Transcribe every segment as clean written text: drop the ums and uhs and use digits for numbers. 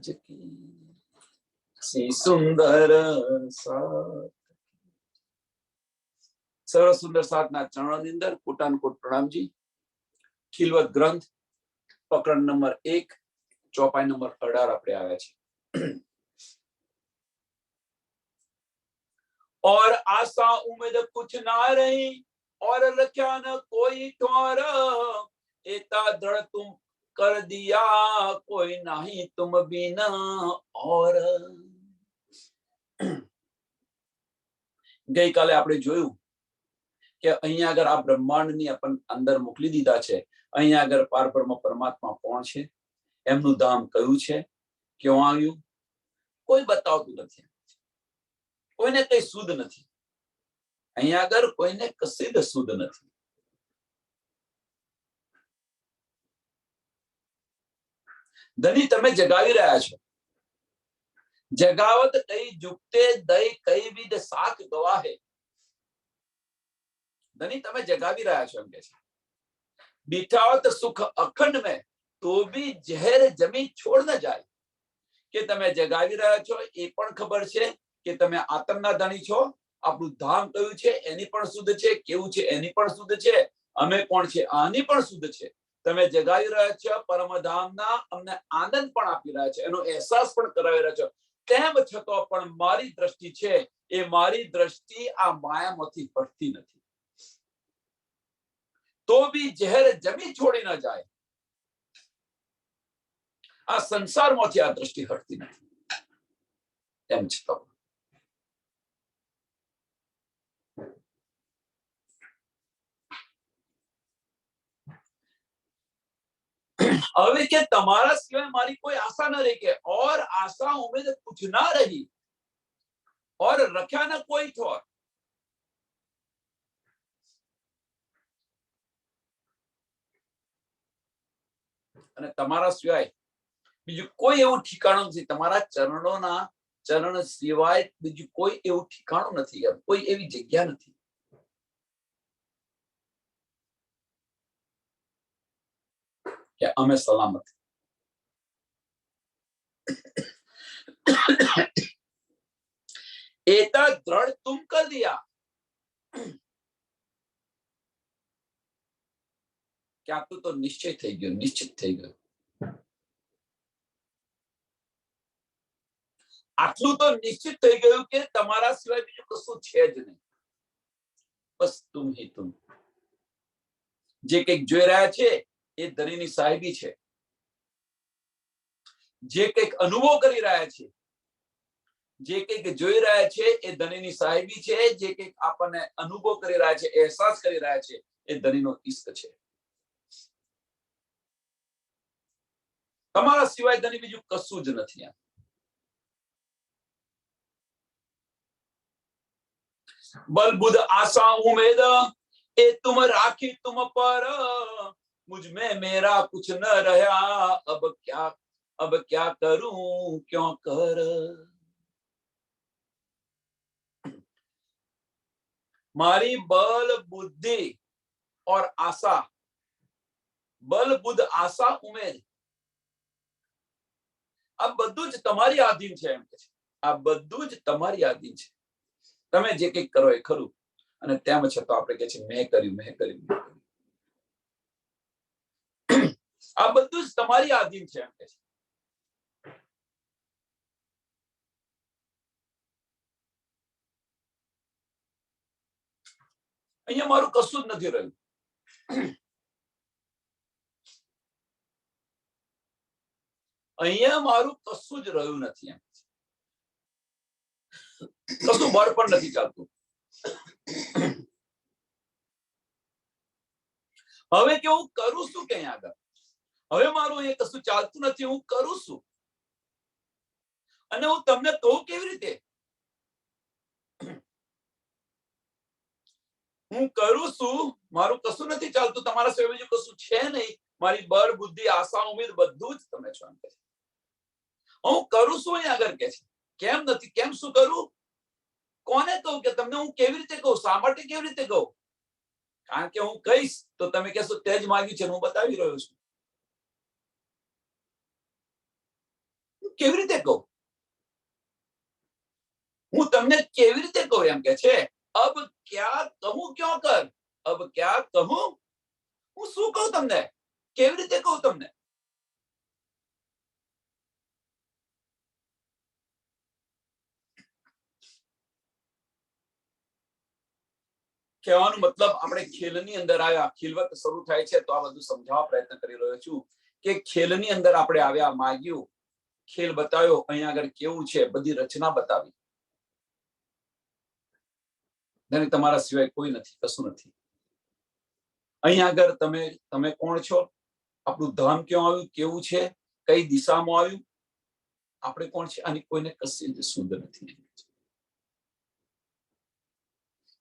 ब्रज की सी सुंदर साथ। સરસ સુંદર સાધના ચરણોની અંદર કોટાન કોટ પ્રણામજી। ખીલવત ગ્રંથ પ્રકરણ નંબર 1 ચોપાઈ નંબર 18 આપણે આવ્યા છે। और आशा उम्मीद कुछ ना रही और रखा न कोई ठोर, एता दृढ़ तुम कर दिया कोई नहीं तुम बिना और। गई काले આપણે જોયું કે અહીંયા આગળ આ બ્રહ્માંડની અંદર મોકલી દીધા છે। અહીંયા આગળ પારબ્રહ્મ પરમાત્મા કોણ છે, એમનું ધામ કયું છે, ક્યાં આવ્યું, કોઈ બતાવતું નથી, કોઈને કઈ શુદ્ધ નથી। અહીંયા આગળ કોઈને કશી જ શુદ્ધ નથી। ધની તમે જગાવી રહ્યા છો, જગાવત કઈ જુગતે દઈ કઈ વિદ સાખ ગવાહે। ધની તમે જગાવી રહ્યા છો એમ કે છે। बिठावत सुख अखंड में तो भी जहर जमी छोड़ न जाए। કે તમે જગાવી રહ્યા છો એ પણ ખબર છે કે તમે આત્મના ધણી છો, આપણું ધામ કયું છે એની પણ શુદ્ધ છે, કેવું છે એની પણ શુદ્ધ છે, અમે કોણ છે આની પણ શુદ્ધ છે। તમે જગાવી રહ્યા છો પરમધામના અમને આનંદ પણ આપી રહ્યા છે, એનો અહેસાસ પણ કરાવી રહ્યા છો। તેમ છતાં પણ મારી દ્રષ્ટિ છે એ મારી દ્રષ્ટિ આ માયામાંથી હટતી નથી। तो भी जहर जमी छोड़ी ना जाए। आ संसार માંથી આ દ્રષ્ટિ હટતી નથી। તેમ છતાં હવે કે તમારા સિવાય મારી કોઈ આશા ન રહી કે और आशा उम्मीद कुछ ना रही और रखा न कोई ठोर। અને તમારા સિવાય બીજું કોઈ એવું ઠીકાણું નથી, તમારા ચરણોના ચરણ સિવાય બીજું કોઈ એવું ઠીકાણું નથી, કોઈ એવી જગ્યા નથી। કે અમે સલામત। એતા દ્રઢ તુમ કર દિયા કે આટલું તો નિશ્ચય થઈ ગયો, નિશ્ચિત થઈ ગયો। આટલું તો નિશ્ચિત થઈ ગયું કે તમારા સિવાય બીજું કશું છે જ નહીં, બસ તુમ હી તુમ। જે કંઈક જોઈ રહ્યા છે એ ધણીની સાહેબી છે, જે કંઈક અનુભવ કરી રહ્યા છે, જે કંઈક જોઈ રહ્યા છે એ ધણીની સાહેબી છે, જે કંઈક આપણને અનુભવ કરી રહ્યા છે, અહેસાસ કરી રહ્યા છે એ ધણીનો ઇશ્ક છે। તમારા સિવાય ધણી બીજું કશું જ નથી। बल बुध आशा उम्मीद ए तुम राखी तुम पर, मुझ में मेरा कुछ न रहा अब क्या करूं क्यों कर। मारी बल बुद्धि और आशा, बल बुद्ध आशा उम्मीद આ બધું જ તમારી આધીન છે એમ કે છે। આ બધું જ તમારી આધીન છે, તમે જે કંઈક કરો એ ખરું, અને તેમ છતાં આપણે કહે છે મેં કર્યું, મેં કર્યું, મેં કર્યું। આ બધું જ તમારી આધીન છે એમ કે છે। અહીંયા મારું કશું જ નથી રહ્યું। અહીંયા મારું કશું જ રહ્યું નથી એમ, કશું બળ પણ નથી ચાલતું। હવે કે હું કરું શું કે અહીંયા આગળ, હવે મારું અહીંયા કશું ચાલતું નથી, હું કરું શું અને હું તમને કહું કેવી રીતે? હું કરું શું, મારું કશું નથી ચાલતું, તમારા સિવાય બીજું કશું છે નહીં, મારી બળ બુદ્ધિ આશા ઉમ્મીદ બધું જ તમે છો એમ કે છે। હું કરું શું અહીંયા આગળ કે છે, કેમ નથી, કેમ શું કરું, કોને કહું, કે તમને હું કેવી રીતે કહું, શા માટે કેવી રીતે કહું? કારણ કે હું કહીશ તો તમે કહેશો તે જ માંગ્યું છે, હું બતાવી રહ્યો છું। કેવી રીતે કહું? હું તમને કેવી રીતે કહું એમ કે છે. અબ ક્યાં કહું ક્યાં કર, અબ ક્યાં કહું, હું શું કહું તમને, કેવી રીતે કહું તમને? કહેવાનો મતલબ આપણે ખેલની અંદર આવ્યા, ખીલવત શરૂ થાય છે તો આ બધું સમજાવવા પ્રયત્ન કરી રહ્યો છું કે ખેલની અંદર આપણે આવ્યા, માગ્યું, ખેલ બતાવ્યો, અહીંયા આગળ કેવું છે, બધી રચના બતાવી. તમારા સિવાય કોઈ નથી, કશું નથી. અહીંયા આગળ તમે કોણ છો, આપણું ધામ ક્યાં આવ્યું, કેવું છે, કઈ દિશામાં આવ્યું, આપણે કોણ છે, આની કોઈને કશી સુંદર નથી.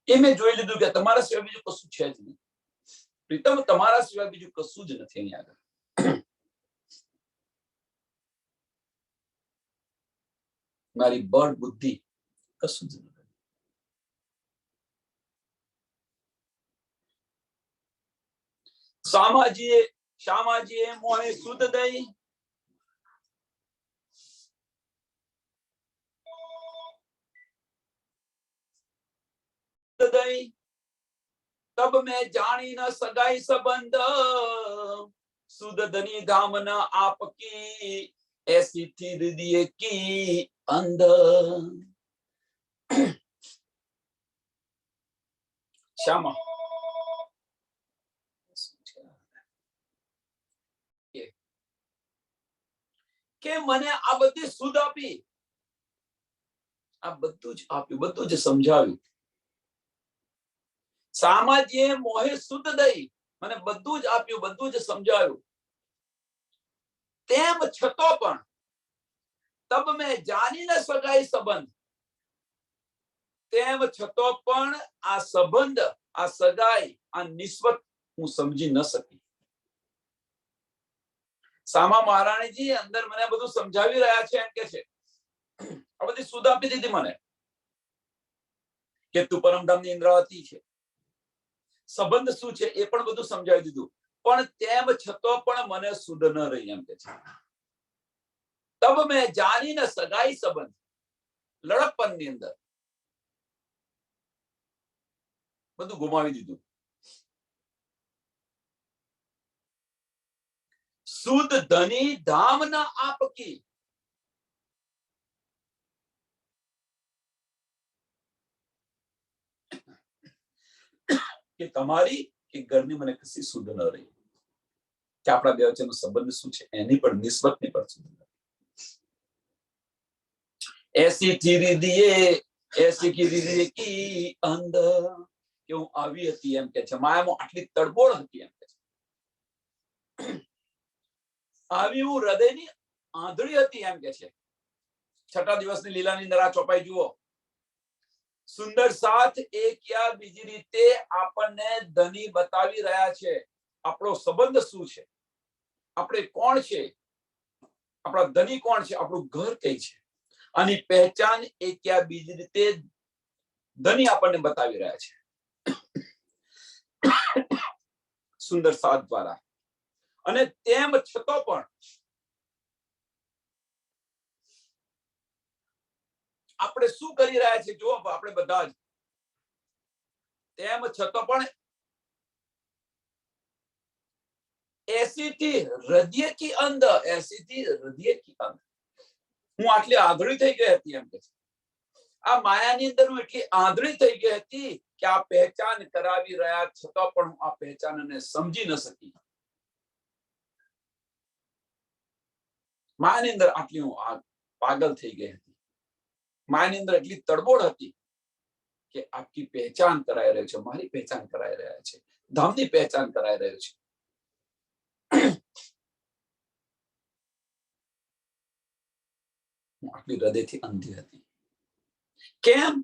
એ મેં જોઈ લીધું કે તમારા સિવાય બીજું કશું છે જ નહીં. પ્રીતમ, તમારા સિવાય બીજું કશું જ નથી અહીંયા આગળ. મારી બળ બુદ્ધિ કશું જ નથી. શામાજીએ મોહે સુધ દઈ, तब मैं जानी न सगाई संबंध, सुध धनी धाम न आपकी, ऐसी थी हृदय की अंदर. श्यामा કે મને આ બધી સુધ આપી, આ બધું જ આપ્યું, બધું જ સમજાવ્યું. સામાજીએ મોહે સુધ દઈ, મને બધું જ આપ્યું, બધું જ સમજાવ્યું. તેમ છતાં પણ તબ મેં જાની ન સગાઈ સંબંધ, તેમ છતાં પણ આ સંબંધ, આ સગાઈ, આ નિસ્બત હું સમજી ન શકી. સામા મહારાણીજી અંદર મને બધું સમજાવી રહ્યા છે એમ કે છે. આ બધી સુધ આપી દીધી મને કે તું પરમધામની ઇન્દ્રાવતી છે, સંબંધ શું છે એ પણ બધું સમજાવી દીધું, પણ તેમ છતાં પણ મને સુધ ન રહી એમ કે છે. તબ મેં જાની ન સગાઈ સંબંધ, લડકપણની અંદર બધું ગુમાવી દીધું. સુધ ધની ધામ ન આપકી, કે તમારી કે ઘરની મને કશી સુધ ન રહી, કે આપણા બે વચ્ચેનો સંબંધ શું છે એની પણ નિસ્બતની પણ સુધ ન રહી. એસી ચીરી દીએ, એસી કીરી દીએ કી અંદર, કે હું આવી હતી એમ કે છે. માયામાં આટલી તડબોળ હતી એમ કે છે. આવી હું હૃદયની આંધળી હતી એમ કે છે. છઠ્ઠા દિવસની લીલાની અંદર આ ચોપાઈ જુઓ. સુંદર સાથ એક યા બીજી રીતે આપણને ધની બતાવી રહ્યા છે. આપણો સંબંધ શું છે, આપણે કોણ છે, આપણા ધની કોણ છે, આપણું ઘર કઈ છે, આની પહેચાન એક યા બીજી રીતે ધની આપણને બતાવી રહ્યા છે સુંદર સાથ દ્વારા. અને તેમ છતાં પણ આપણે શું કરી રહ્યા છે, જો આપણે બધા જ તેમ છતાં પણ એસી થી હૃદય કી અંદર, એસી થી હૃદય કી અંદર હું આટલી આંધળી થઈ ગઈ હતી એમ કે છે. આ માયાની અંદર હું એટલી આંધળી થઈ ગઈ હતી કે આ પહેચાન કરાવી રહ્યા છતાં પણ હું આ પહેચાનને સમજી ન શકી. માયાની અંદર આટલી હું પાગલ થઈ ગઈ હતી. માયાની અંદર એટલી તડબોળ હતી કે આપકી પહેચાન કરાઈ રહ્યો છે, મારી પહેચાન કરાઈ રહ્યા છે, ધામની પહેચાન કરાઈ રહ્યો છે. હું આટલી હૃદયથી અંધી હતી. કેમ?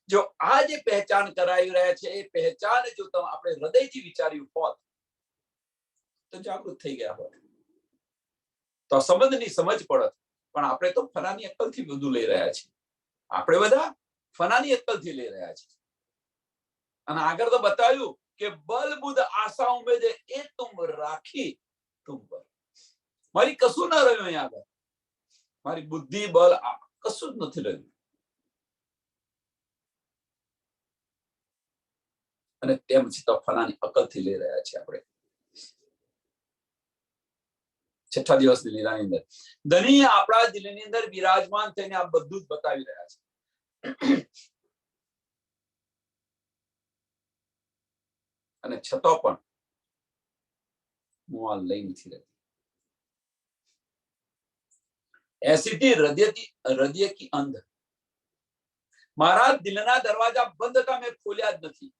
જો આ જે પહેચાન કરાવી રહ્યા છે એ પહેચાન જો આપણે હૃદયથી વિચાર્યું હોત તો જાગૃત થઈ ગયા હોત તો સંબંધની સમજ પડત. પણ આપણે તો ફનાની અક્કલથી બધું લઈ રહ્યા છીએ. આપણે બધા ફનાની અક્કલથી લઈ રહ્યા છીએ. અને આગળ તો બતાવ્યું કે બલ બુદ્ધ આશા ઉમેદે એ તુમ રાખી તુમ પર. મારી કશું ના રહ્યું અહીંયા આગળ. મારી બુદ્ધિ બળ કશું જ નથી રહ્યું. અને તેમ છતાં ફલાની અકલથી લઈ રહ્યા છે આપણે. છઠ્ઠા દિવસની લીલાની અંદર ધની આપણા દિલની અંદર બિરાજમાન થઈને આ બધું જ બતાવી રહ્યા છે. અને છતાં પણ હું આ લઈ નથી રહેતી. ऐसी थी हृदय की अंध. मारा दिलना दरवाजा बंद था, मैं खोलिया ज नहीं.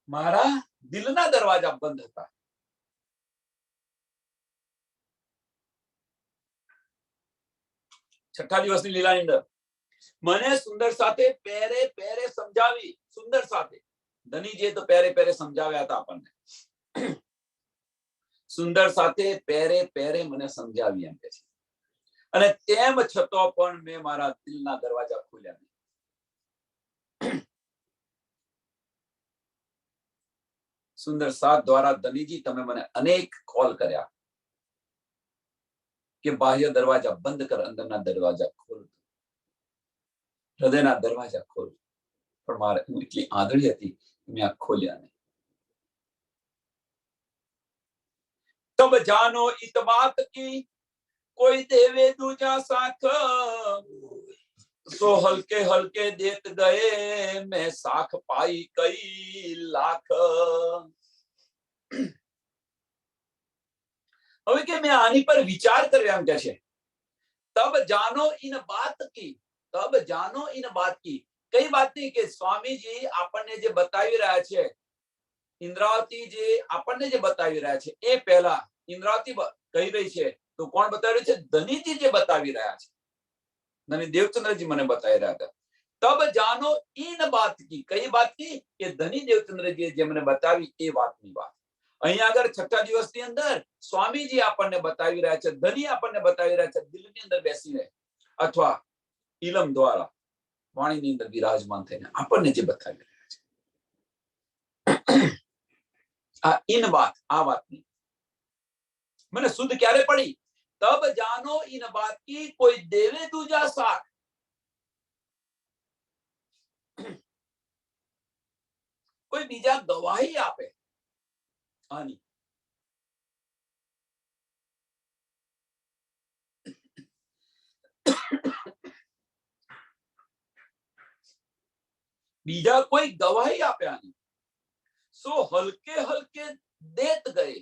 मारा दिलना दरवाजा बंद था. छठा दिवसनी लीलानी अंदर મને સુંદર સાથે પેરે પેરે સમજાવી. સુંદર સાથે ધનીજીએ તો પેરે પેરે સમજાવ્યા હતા આપણને. સુંદર સાથે પેરે પેરે મને સમજાવી એમ કે છે. અને તેમ છતાં પણ મેં મારા દિલના દરવાજા ખોલ્યા નહીં. સુંદર સાથ દ્વારા ધનીજી તમે મને અનેક કોલ કર્યા કે બાહ્ય દરવાજા બંધ કર, અંદરના દરવાજા ખોલ, હૃદયના દરવાજા ખોલ. પણ મારે હું એટલી આંધળી હતી કે મેં આ ખોલ્યા નહીં. तब जानो इत बात की कोई देवे दूजा साथ, सो हल्के हल्के देत गए मैं साख पाई कई लाख. હવે કે મેં આની પર વિચાર કર્યો એમ કે છે. तब जानो इन बात की, तब जानो इन बात की. કઈ વાતની કે સ્વામીજી આપણને જે બતાવી રહ્યા છે, ઇન્દ્રાવતી જે આપણને જે બતાવી રહ્યા છે એ પહેલા ઇન્દ્રાવતી કહી રહી છે તો કોણ બતાવી રહ્યું છે? ધનીજી જે બતાવી રહ્યા છે. ધની દેવચંદ્રજી મને બતાવી રહ્યા હતા. તબ જાનો इन बात की. કઈ बात की કે ધની દેવચંદ્રજી જે મને બતાવી એ વાતની વાત. અહીંયા આગળ છઠ્ઠા દિવસની અંદર સ્વામીજી આપણને બતાવી રહ્યા છે, ધની આપણને બતાવી રહ્યા છે દિલની અંદર બેસીને અથવા ઇલમ દ્વારા વાણીની અંદર વિરાજમાન થઈને આપણને જે બતાવી રહ્યા છે. આ इन बात, આ વાતની મને શુદ્ધ ક્યારે પડી? तब जानो इन बात की कोई देवे दूजा साथ. कोई बीजा गवाही आपे आनी. बीजा कोई गवाही आपे आनी. सो हल्के हल्के देत गए.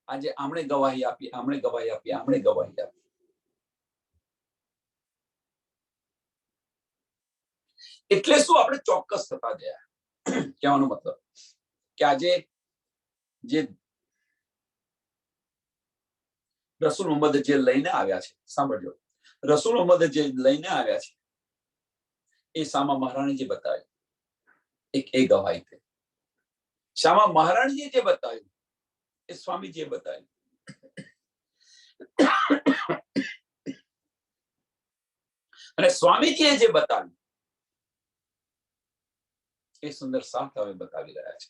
આજે આમણે ગવાહી આપી, આમણે ગવાહી આપી, આમણે ગવાહી આપી. એટલે શું આપણે ચોક્કસ થતા ગયા. કહેવાનો મતલબ કે આજે જે રસૂલ મોહમ્મદ જે લઈને આવ્યા છે, સાંભળજો, રસૂલ મોહમ્મદ જે લઈને આવ્યા છે એ શામા મહારાણીજી બતાવ્યું. એક એ ગવાહી થઈ. શામા મહારાણીજી જે બતાવ્યું એ સ્વામીજીએ બતાવ્યું. અને સ્વામીજીએ જે બતાવ્યું એ સુંદર સાથ હવે બતાવી રહ્યા છે.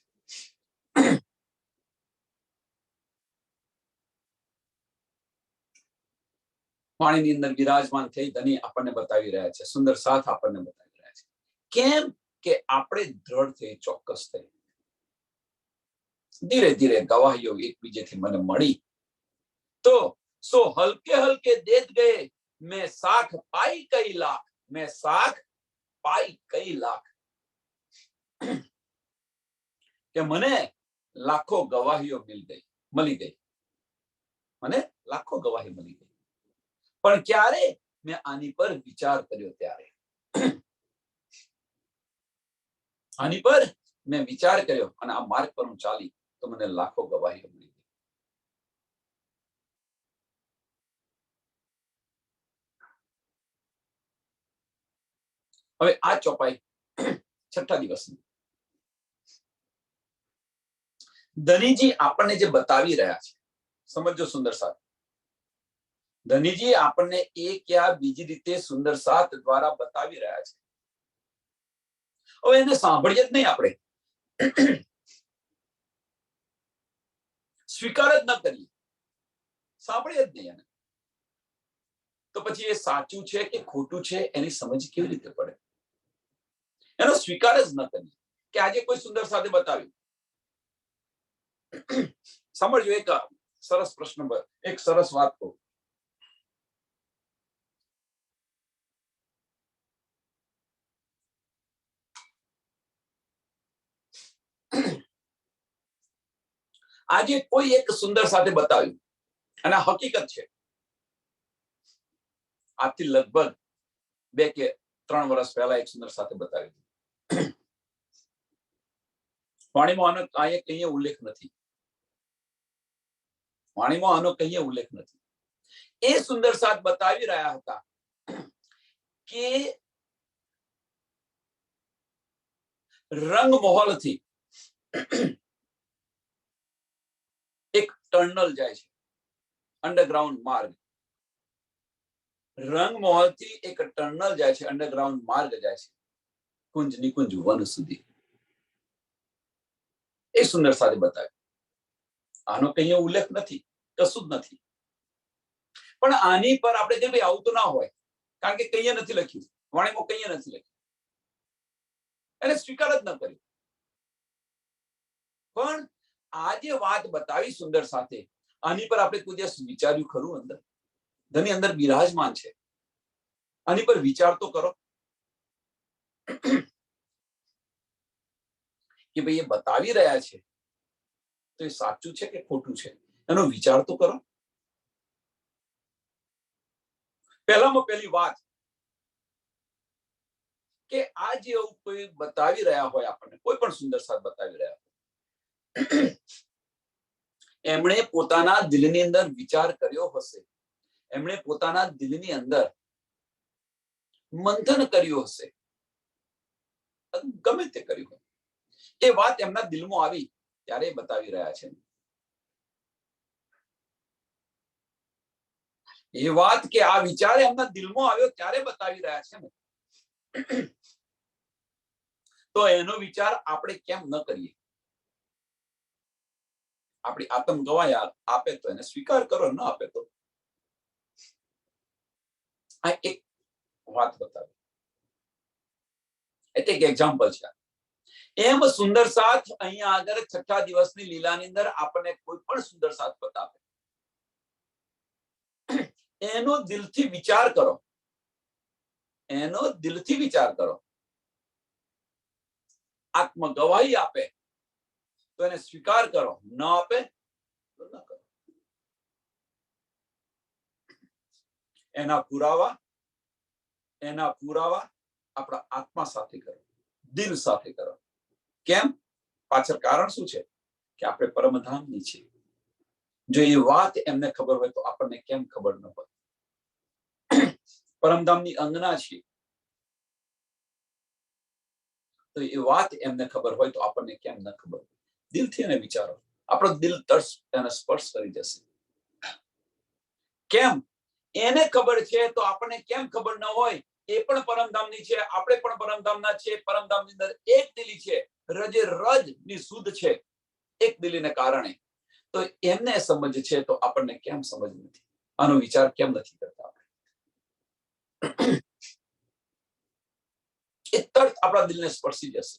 વાણીની અંદર વિરાજમાન થઈ ધની આપણને બતાવી રહ્યા છે, સુંદર સાથ આપણને બતાવી રહ્યા છે. કેમ કે આપણે દ્રઢ થઈ, ચોક્કસ થઈ. ધીરે ધીરે ગવાહીઓ એકબીજાથી મને મળી તો सो हल्के हल्के देत गए मैं साख पाई कई लाख. मैं साख पाई कई लाख. કે મને લાખો ગવાહીઓ મળી ગઈ. મને લાખો ગવાહી મળી ગઈ. પણ ક્યારે? મેં આની પર વિચાર કર્યો ત્યારે. આની પર મેં વિચાર કર્યો અને આ માર્ગ પર હું ચાલી તો મને લાખો ગવાહીઓ મળી ગઈ. હવે આ ચોપાઈ છઠ્ઠા દિવસની ધનીજી આપણને જે બતાવી રહ્યા છે, સમજો સુંદર સાથ. ધનીજી આપણને એક યા બીજી રીતે સુંદર સાથ દ્વારા બતાવી રહ્યા છે. હવે એને સાંભળીએ જ નહીં આપણે, સ્વીકાર જ ન કરીએ, સાંભળીએ જ નહીં એને. તો પછી એ સાચું છે કે ખોટું છે એની સમજ કેવી રીતે પડે? એનો સ્વીકાર જ ન કરીએ કે આજે કોઈ સુંદર સાથે બતાવ્યું. સમજો, એક સરસ પ્રશ્ન, એક સરસ વાત કહું. આજે કોઈ એક સુંદર સાથે બતાવ્યું અને હકીકત છે આજથી લગભગ 2 કે 3 વર્ષ પહેલા એક સુંદર સાથે બતાવ્યું. વાણીમાં આનો કહીએ ઉલ્લેખ નથી. વાણીમાં આનો કહીએ ઉલ્લેખ નથી. એ સુંદર સાથ બતાવી રહ્યા હતા કે રંગ મહોલથી એક ટનલ જાય છે, અંડરગ્રાઉન્ડ માર્ગ. રંગ મહોલથી એક ટનલ જાય છે, અંડરગ્રાઉન્ડ માર્ગ જાય છે, કુંજ નિકુંજ વન સુધી. એ સુંદર સાથે બતાવ્યું. આનો કહીએ ઉલ્લેખ નથી, કશું જ નથી. પણ આની પર આપણે કે ભાઈ આવું તો ના હોય, કારણ કે કહીએ નથી લખ્યું, વાણીમાં કહીએ નથી લખ્યું, એને સ્વીકાર જ ન કર્યું. પણ આ જે વાત બતાવી સુંદર સાથે, આની પર આપણે કોઈ દિવસ વિચાર્યું ખરું? અંદર ધની અંદર બિરાજમાન છે, આની પર વિચાર તો કરો કે ભાઈ એ બતાવી રહ્યા છે તો એ સાચું છે કે ખોટું છે, એનો વિચાર તો કરો. પહેલામાં પહેલી વાત કે આ જે કોઈ બતાવી રહ્યા હોય આપણને, કોઈ પણ સુંદર સાથ બતાવી રહ્યા હોય, એમણે પોતાના દિલની અંદર વિચાર કર્યો હશે, એમણે પોતાના દિલની અંદર મંથન કર્યું હશે, ગમે તે કર્યું હોય, એ વાત એમના દિલમાં આવી ત્યારે બતાવી રહ્યા છે. એ વાત કે આ વિચાર એમના દિલમાં આવ્યો ત્યારે બતાવી રહ્યા છે ને, તો એનો વિચાર આપણે કેમ ન કરીએ? આપણી આત્મ ગવાય આપે તો એને સ્વીકાર કરો, ન આપે તો. આ એક વાત બતાવી, એટલે એક એક્ઝામ્પલ છે. એમ સુંદર સાથ અહીંયા આગળ 6ઠા દિવસની લીલાની અંદર આપણને કોઈ પણ સુંદર સાથ બતાવે, એનો દિલથી વિચાર કરો, એનો દિલથી વિચાર કરો. આત્મ ગવાહી આપે તો એને સ્વીકાર કરો, ન આપે તો ન કરો. એના પુરાવા આપણા આત્મા સાથે કરો, દિલ સાથે કરો. કેમ? પાછળ કારણ શું છે કે આપણે પરમધામની છીએ. જો એ વાત એમને ખબર હોય તો આપણને કેમ ખબર ન હોય? પરમધામની અંગના છીએ, તો એ વાત એમને ખબર હોય તો આપણને કેમ ન ખબર? દિલથી એને વિચારો, આપણો દિલ તર્સ એને સ્પર્શ કરી જશે. કેમ? એને ખબર છે તો આપણને કેમ ખબર ન હોય? એ પણ પરમધામની છે, આપણે પણ પરમધામના છે. પરમધામની અંદર એક દિલી છે, રજે રજ ની શુદ્ધ છે, એક દિલીને કારણે. તો એમને સમજ છે તો આપણને કેમ સમજ નથી? આનો વિચાર કેમ નથી કરતા? એ તરત આપણા દિલને સ્પર્શી જશે,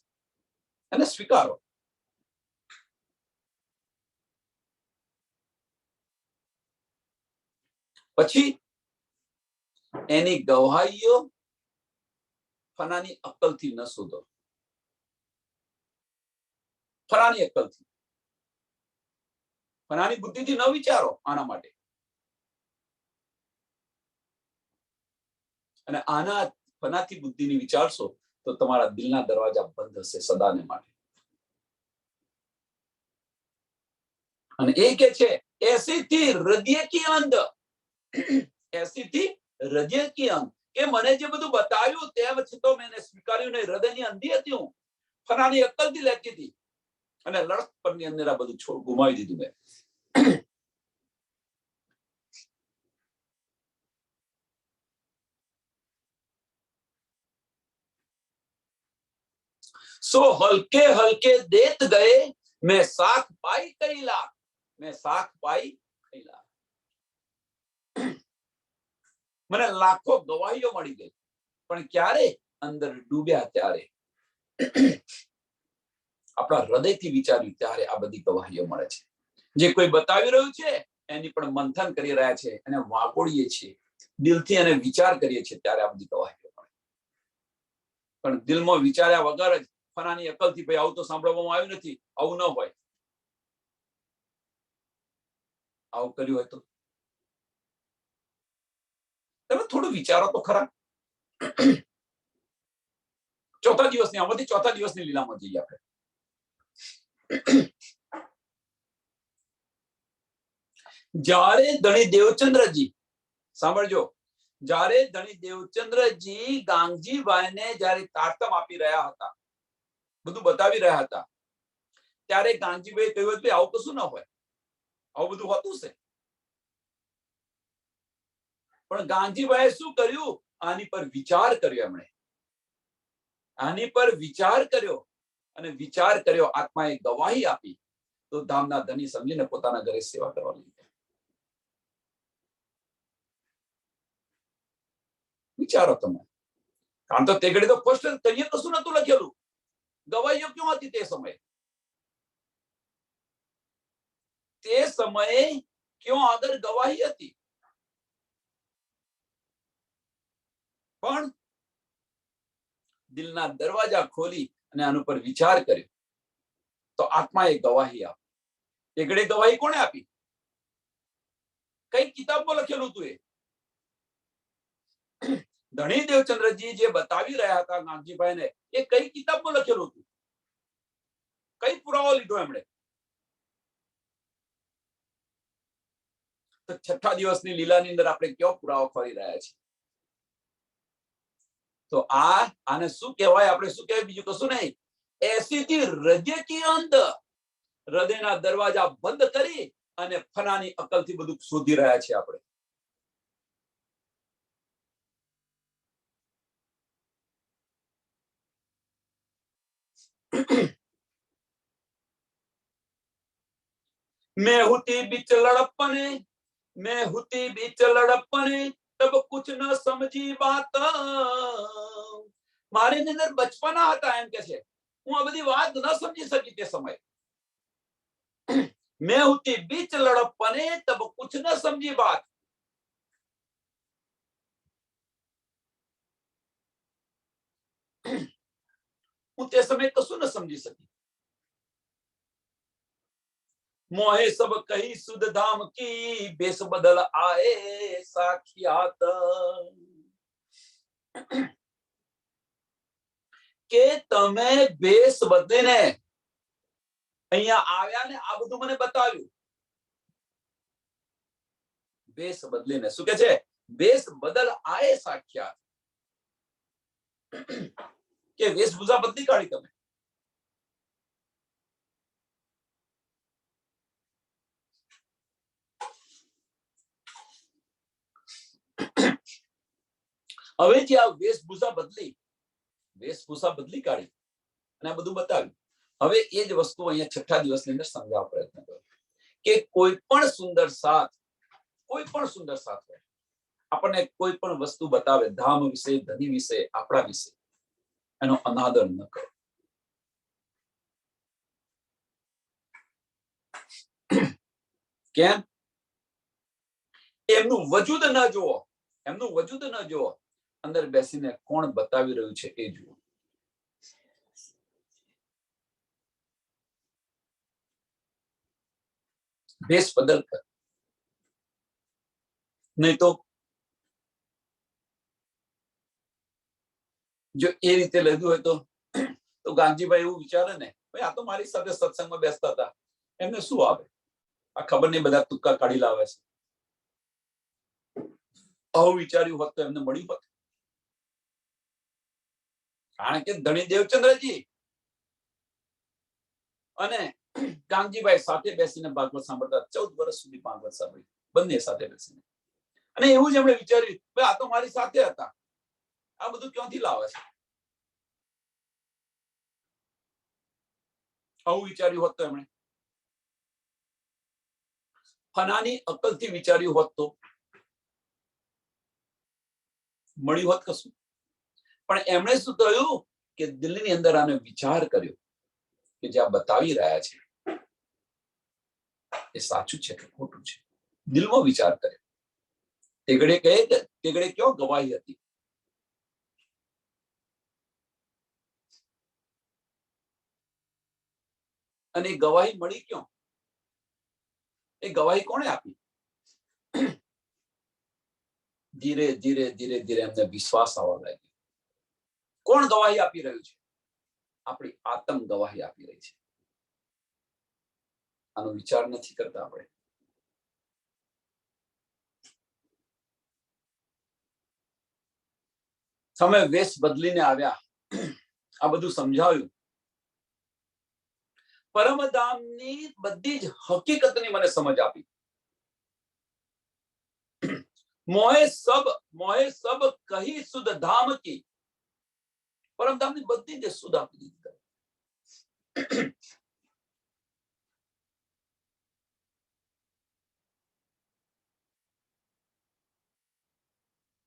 એને સ્વીકારો. પછી એની ગવાહીઓ ફનાની અક્કલથી ન શોધો, ફનાની અક્કલથી, ફનાની બુદ્ધિથી ન વિચારો આના માટે. અને આના ફનાથી બુદ્ધિની વિચારશો તો તમારા દિલના દરવાજા બંધ હશે સદાને માટે. અને એ કે છે એસીથી હૃદય કી અંધ, એસીથી હૃદય કી અંધ, કે મને જે બધું બતાવ્યું તેમ છતાં મેં એને સ્વીકાર્યું નહીં. હૃદયની અંધી હતી હું, ફનાની અક્કલથી લેતી હતી, અને લડક પરની અંદર આ બધું છોડ ગુમાવી દીધું મેં. सो हल्के हल्के देत गए, मैं साख पाई कई लाख, मैं साख पाई कई लाख. મને લાખો ગવાહીઓ મળી ગઈ, પણ ક્યારે? અંદર ડૂબ્યા ત્યારે, આપણા હૃદયથી વિચાર્યું ત્યારે આ બધી ગવાહીઓ મળે છે. જે કોઈ બતાવી રહ્યું છે એની પણ મંથન કરી રહ્યા છે, એને વાગોળીએ છીએ, દિલથી એને વિચાર કરીએ છીએ, ત્યારે આ બધી ગવાહીઓ મળે. પણ દિલમાં વિચાર્યા વગર જ ફનાની અકલથી ભાઈ આવું તો સાંભળવામાં આવ્યું નથી, આવું ન હોય. આવું કર્યું હોય તો તમે થોડું વિચારો તો ખરા. ચોથા દિવસની, આમાંથી ચોથા દિવસની લીલામાં જઈએ આપણે. જ્યારે ધણી દેવચંદ્રજી, સાંભળજો, જ્યારે ધણી દેવચંદ્રજી ગાંગજીભાઈને જ્યારે તારતમ આપી રહ્યા હતા, બધું બતાવી રહ્યા હતા, ત્યારે ગાંગજીભાઈ કહ્યું હતું આવું કશું ન હોય, આવું બધું હોતું છે. પણ ગાંધીભાઈએ શું કર્યું? આની પર વિચાર કર્યો. એમણે આની પર વિચાર કર્યો, અને વિચાર કર્યો, આત્માએ ગવાહી આપી, તો ધામના ધની સમજીને પોતાના ઘરે સેવા કરવા લાગ્યા. વિચારો તમે. કારણ તો તે ઘડી તો ફર્સ્ટ કહીએ કશું નતું લખેલું, ગવાહીઓ ક્યાં હતી તે સમયે? તે સમયે ક્યાં આગળ ગવાહી હતી? પણ દિલના દરવાજા ખોલી અને આના પર વિચાર કર્યો, તો આત્માએ ગવાહી આપી. એ ઘડી ગવાહી કોણે આપી? કઈ કિતાબમાં લખેલું હતું? એ ધણી દેવચંદ્રજી જે બતાવી રહ્યા હતા ગાંધીભાઈને, એ કઈ કિતાબમાં લખેલું હતું? કઈ પુરાવો લીધો એમણે? તો છઠ્ઠા દિવસની લીલાની અંદર આપણે કયો પુરાવો ખોરી રહ્યા છીએ? તો આને શું કહેવાય? આપણે શું કહેવાય? બીજું કશું નહીં. એસીથી હૃદય કી અંદર, હૃદયના દરવાજા બંધ કરી અને ફનાની અકલથી બધું શોધી રહ્યા છીએ આપણે. मैं होती बीच लड़पने, मैं होती बीच लड़पने, तब कुछ न समझी बात. મારી અંદર બચપના હતા એમ કે છે, હું આ બધી વાત ન સમજી શકી તે સમય. मैं होती बीच लड़पने, तब कुछ न समझी बात. હું તે સમયે કશું ન સમજી શકી. मोहे सब कही सुध धाम की, बेस बदल आए साखियात. કે તમે બેસ બદલીને અહીંયા આવ્યા ને આ બધું મને બતાવ્યું. બેસ બદલીને શું કે છે? બેસ બદલ આए સાખ્યાત. કે વેશભૂષા બદલી કાઢી તમે. હવે જે આ વેશભૂષા બદલી કાઢી અને આ બધું બતાવ્યું. હવે એ જ વસ્તુ અહીંયા છઠ્ઠા દિવસની અંદર સમજાવવા પ્રયત્ન કર્યો કે કોઈ પણ સુંદર સાથ હોય, આપણને કોઈ પણ વસ્તુ બતાવે, ધામ વિશે, ધની વિશે, આપણા વિશે, એનો અનાદર ન કરો. કેમ? એમનું વજૂદ ન જુઓ, અંદર બેસીને કોણ બતાવી રહ્યું છે એ જુઓ. બેસ બદલ કર, નહીં તો જો એ રીતે લીધું હોય તો ગાંધીભાઈ એવું વિચારે ને, ભાઈ આ તો મારી સાથે સત્સંગમાં બેસતા હતા, એમને શું આવે? આ ખબર નહીં બધા તુક્કા કાઢી લાવે છે. આવું વિચાર્યું હોત તો એમને મળ્યું હોત. કારણ કે ધણી દેવચંદ્રજી અને ગાંધીભાઈ સાથે બેસીને ભાગવત સાંભળતા, 14 વર્ષ સુધી ભાગવત સાંભળી, બંને સાથે બેસીને. અને એવું જ એમણે વિચાર્યું, ભાઈ આ તો મારી સાથે હતા, આ બધું ક્યાંથી લાવે છે? આવું વિચાર્યું હોત તો એમણે ફનાની અકલથી વિચાર્યું હોત તો મળ્યું હોત કશું. પણ એમણે શું કહ્યું કે દિલની અંદર આને વિચાર કર્યો કે જે આ બતાવી રહ્યા છે એ સાચું છે કે ખોટું છે. દિલમાં વિચાર કર્યો. તેગડે કહે કે તેગડે ક્યાં ગવાહી હતી. અને ગવાહી મળી ક્યાં? એ ગવાહી કોણે આપી? ધીરે ધીરે ધીરે ધીરે એમને વિશ્વાસ આવવા લાગ્યો. કોણ ગવાહી આપી રહ્યું છે? આપણી આત્મ ગવાહી આપી રહી છે. આનો વિચાર નથી કરતા આપણે. તમે વેશ બદલીને આવ્યા, આ બધું સમજાવ્યું. પરમધામની બધી જ હકીકતની મને સમજ આપી. મોહે સબ કહી સુધ ધામ કી. પરમધામની બધી જ સુધ આપી દીધી.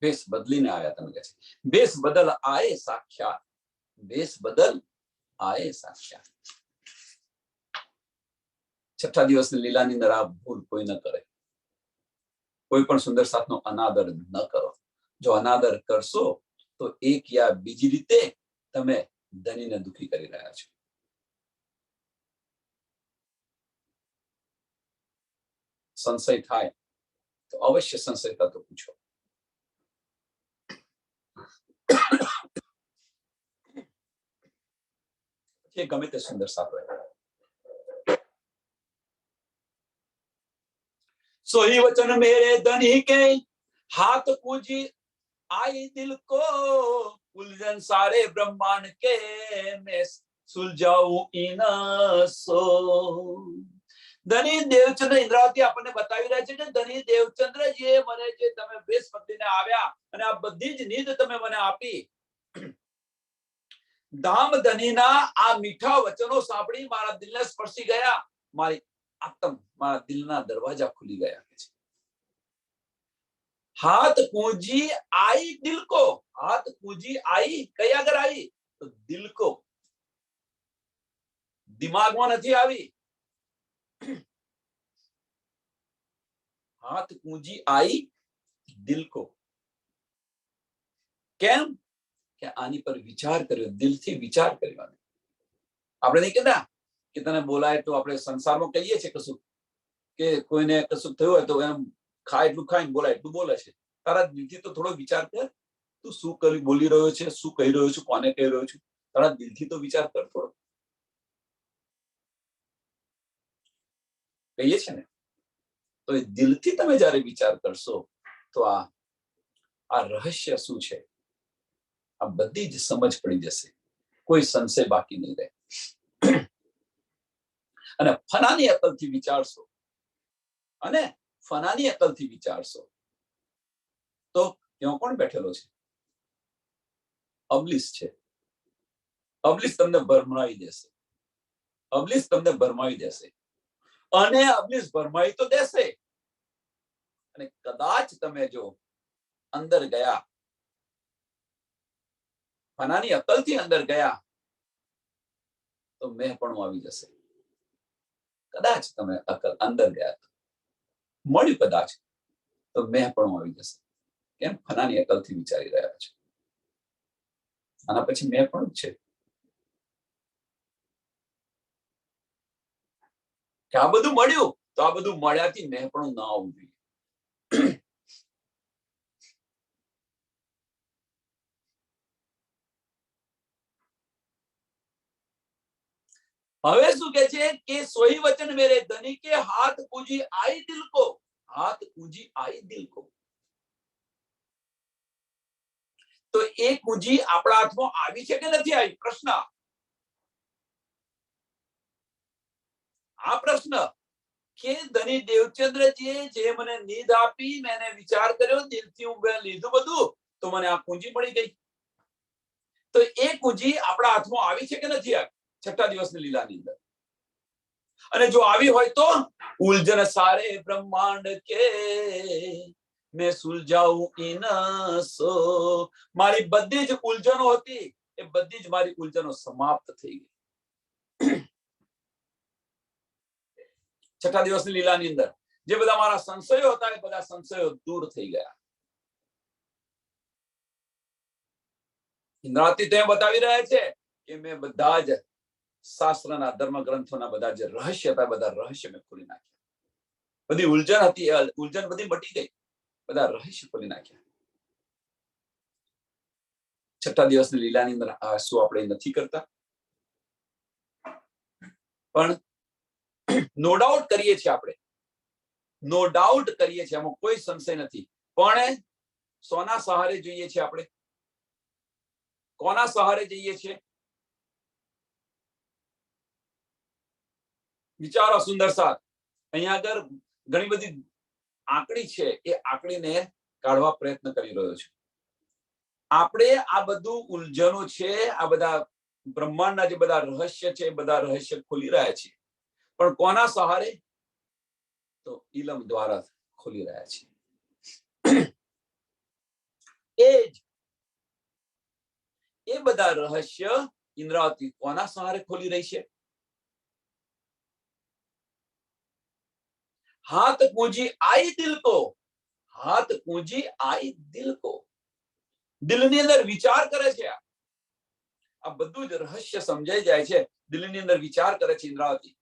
વેશ બદલીને આવ્યા. તમે કહે છે વેશ બદલ આયે સાક્ષાત. વેશ બદલ આયે સાક્ષાત. છઠ્ઠા દિવસની લીલાની અંદર આ ભૂલ કોઈ ન કરે. કોઈ પણ સુંદર સાથનો અનાદર ન કરો. જો અનાદર કરશો તો એક યા બીજી રીતે તમે ધનીને દુખી કરી રહ્યા છો. સંશય થાય તો અવશ્ય સંશયતા તો પૂછો. એ ગમે તે સુંદર સાથ હોય. सोही वचन मेरे धनी के हाथ पूजी आई दिल को उलझन सारे ब्रह्मांड के मैं सुलझाऊं इन सो. ધની દેવચંદ્ર ઇન્દ્રાવતી આપણને બતાવી રહ્યા છે કે ધની દેવચંદ્ર જે મને જે તમે વેશ બદલીને આવ્યા અને આ બધી જ નીંદ તમે મને આપી. ધામ ધનીના આ મીઠા વચનો સાંભળી મારા દિલને સ્પર્શી ગયા. મારી આત્મ મારા દિલના દરવાજા ખુલી ગયા છે. હાથ પૂંજી आई दिल को. हाथ पूंजी आई કઈ આગળ આવી? તો દિલ કો. દિમાગમાં નથી આવી. હાથ પૂંજી आई दिल को. કેમ? કે આની પર વિચાર કર્યો. દિલથી વિચાર કર્યો. આપણે નહીં કહેતા કે તને બોલાય તો આપણે સંસારમાં કહીએ છીએ કશું કે કોઈને કશું થયું હોય તો એમ ખાય એટલું ખાઈને બોલાય એટલું બોલે છે. તારા દિલથી તો થોડો વિચાર કર. તું શું કરી બોલી રહ્યો છે, શું કહી રહ્યો છું, કોને કહી રહ્યો છું. તારા દિલથી તો વિચાર કર થોડો. કહીએ છે ને તો એ દિલથી તમે જયારે વિચાર કરશો તો આ રહસ્ય શું છે આ બધી જ સમજ પડી જશે. કોઈ સંશય બાકી નહીં રહે. અને ફનાની અકલથી વિચારશો અને ફનાની અકલથી વિચારશો તો ત્યાં કોણ બેઠેલો છે? અબલીસ છે. અબલીસ તમને ભરમાવી દેશે. અબલીસ તમને ભરમાવી દેશે. અને અબલીસ ભરમાવી તો દેશે. અને કદાચ તમે જો અંદર ગયા, ફનાની અકલથી અંદર ગયા તો મેં પણ આવી જશે. કદાચ તમે અકલ અંદર ગયા તો મળ્યું કદાચ તો મેં પણ આવી જશે. કેમ? ફનાની અકલથી વિચારી રહ્યા છે. આના પછી મેં પણ છે કે આ બધું મળ્યું તો આ બધું મળ્યાથી મેં પણ ના આવવું જોઈએ. હવે શું કે છે કે સોઈ વચન મેરે ધની કે હાથ પૂજી आई दिल को. હાથ પૂજી आई दिल को. તો એ પૂંજી આપણા હાથમાં આવી છે કે નથી આવી? પ્રશ્ન. આ પ્રશ્ન કે ધની દેવચંદ્રજીએ જે મને નીંદ આપી, મેં વિચાર કર્યો, દિલથી હું લીધું બધું તો મને આ પૂંજી મળી ગઈ. તો એ પૂંજી આપણા હાથમાં આવી છે કે નથી આવી? છઠ્ઠા દિવસની લીલાની અંદર. અને જો આવી હોય તો ઉલઝન સારે બ્રહ્માંડ કે મેં સુલઝાવું ઇનસો. મારી બધી જ ઉલઝનો હતી એ બધી જ મારી ઉલઝનો સમાપ્ત થઈ ગઈ. છઠ્ઠા દિવસની લીલાની અંદર જે બધા મારા સંશયો હતા એ બધા સંશયો દૂર થઈ ગયા. ઇન્દ્રાવતી તો એમ બતાવી રહ્યા છે કે મેં બધા જ શાસ્ત્રના ધર્મ ગ્રંથોના બધા જે રહસ્ય હતા બધા રહસ્ય મેં ખોલી નાખ્યા. બધી ઉલઝન હતી ઉલઝન બધી મટી ગઈ, બધા રહસ્ય ખોલી નાખ્યા. છઠ્ઠા દિવસની લીલાની અંદર આ શું આપણે નથી કરતા? પણ નો ડાઉટ કરીએ છીએ, આપણે નો ડાઉટ કરીએ છીએ, એમાં કોઈ સંશય નથી. પણ સોના સહારે જોઈએ છીએ આપણે? કોના સહારે જઈએ છીએ? વિચારો સુંદર સાથ. અહીંયા આગળ ઘણી બધી આંકડી છે, એ આંકડીને કાઢવા પ્રયત્ન કરી રહ્યો છે. આપણે આ બધું ઉલઝનો છે, આ બધા બ્રહ્માંડના જે બધા રહસ્ય છે એ બધા રહસ્ય ખોલી રહ્યા છે. પણ કોના સહારે? તો ઇલમ દ્વારા ખોલી રહ્યા છે. એ બધા રહસ્ય ઇન્દ્રાવતી કોના સહારે ખોલી રહી છે? હાથ પૂંજી આઈ દિલ કો, હાથ પૂંજી આઈ દિલ કો. દિલની અંદર વિચાર કરે છે. આ બધું જ રહસ્ય સમજાઈ જાય છે. દિલની અંદર વિચાર કરે છે ઇન્દ્રાવતી.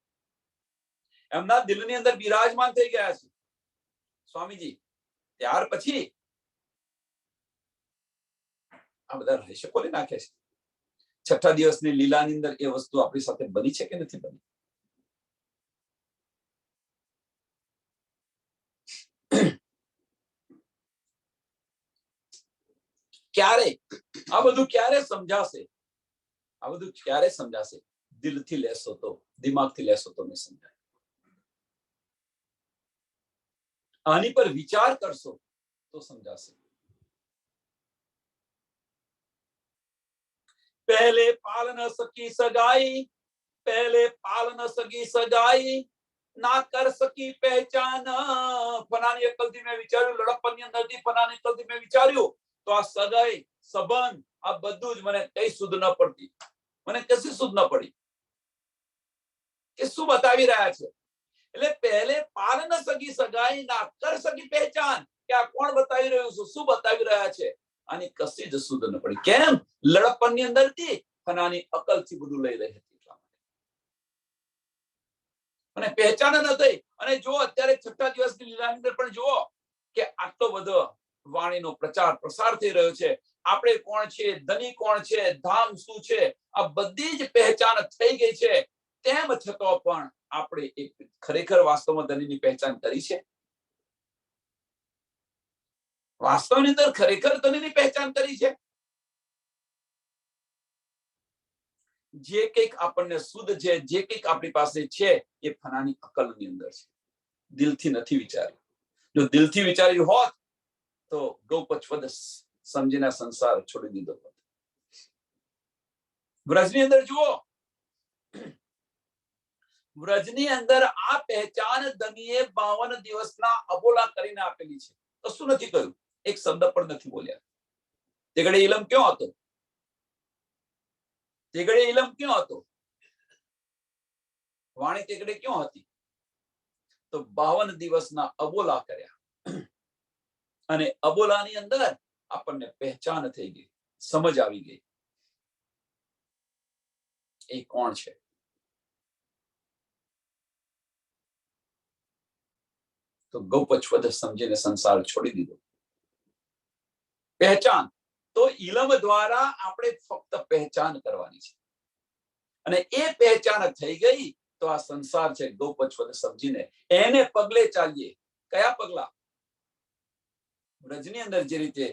એમના દિલની અંદર બિરાજમાન થઈ ગયા છે સ્વામીજી. ત્યાર પછી આ બધા રહસ્ય ખોલી નાખે છે. છઠ્ઠા દિવસની લીલાની અંદર એ વસ્તુ આપણી સાથે બની છે કે નથી બની? ક્યારે આ બધું ક્યારે સમજાશે? આ બધું ક્યારે સમજાશે? દિલથી લેશો તો, દિમાગથી લેશો તો નહીં સમજાય. આની પર વિચાર કરશો તો સમજાશે. पहले पाल न सकी सगाई, पहले पाल न सकी सगाई, ना कर सकी पहचान. ફલાની અકલથી મેં વિચાર્યું, લડપણની અંદરથી ફલાની અકલથી મેં વિચાર્યું તો આ સગાઈ સંબંધ આ બધું જ મને કઈ સુધ ન પડતી. મને કશી સુધ ન પડી કે શું બતાવી રહ્યા છે. એટલે પહેલે પાલ ન સકી સગાઈ, ના કર સકી પહેચાન. કે આ કોણ બતાવી રહ્યું છે, શું બતાવી રહ્યા છે? આની કશી જ સુધ ન પડી. કેમ? લડપણની અંદરથી ફનાની અકલથી બધું લઈ રહી હતી. અને પહેચાન ન થઈ. અને જો અત્યારે છઠ્ઠા દિવસની લીલાની અંદર પણ જુઓ કે આટલો બધો વાણીનો પ્રચાર પ્રસાર થઈ રહ્યો છે. આપણે કોણ છે, ધની કોણ છે, ધામ શું છે, આ બધી જ પહેચાન થઈ ગઈ છે. તેમ છતાં પણ આપણે એક ખરેખર વાસ્તવમાં ધનીની પહેચાન કરી છે? વાસ્તવની અંદર ખરેખર ધનીની પહેચાન કરી છે? જે કંઈક આપણને શુદ્ધ છે, જે કંઈક આપણી પાસે છે એ ફનાની અકલની અંદર છે. દિલથી નથી વિચાર્યું. જો દિલથી વિચાર્યું હોત તો ગૌપચવદ સમજીને સંસાર છોડી દીધો હોત. વ્રજની અંદર જુઓ, વ્રજની અંદર આ પહેચાન ધનીએ 52 દિવસના અબોલા કરીને આપેલી છે. કશું નથી કહ્યું, એક શબ્દ પણ નથી બોલ્યા. તે ઘડી ઇલમ ક્યાં હતો? તે ઘડી ઇલમ ક્યાં હતો? વાણી તે ઘડી ક્યાં હતી? તો 52 દિવસના અબોલા કર્યા. અને અબોલાની અંદર આપણને પહેચાન થઈ ગઈ, સમજ આવી ગઈ એ કોણ છે. તો ગૌપચવદ સમજીને સંસાર છોડી દીધો. પહેચાન તો ઇલમ દ્વારા આપણે ફક્ત પહેચાન કરવાની છે. અને એ પહેચાન થઈ ગઈ તો આ સંસાર છે ગૌપચવદ સમજીને એને પગલે ચાલીએ. કયા પગલા? વ્રજની અંદર જે રીતે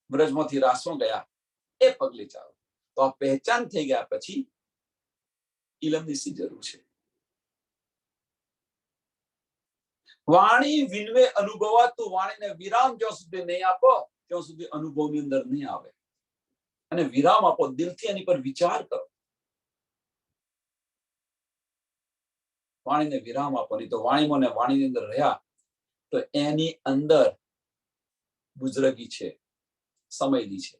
વ્રજમાંથી રાસો ગયા એ પગલે ચાલો. તો આ પહેચાન થઈ ગયા પછી ઇલમની શી જરૂર છે? વાણી વિનવે અનુભવાતું, વાણીને વિરામ જ્યાં સુધી નહીં આપો ત્યાં સુધી અનુભવની અંદર નહીં આવે. અને વિરામ આપો, દિલથી એની પર વિચાર કરો. વાણીને વિરામ આપો. નહીં તો વાણીમાં ને વાણીની અંદર રહ્યા તો એની અંદર બુઝરગી છે, સમયની છે,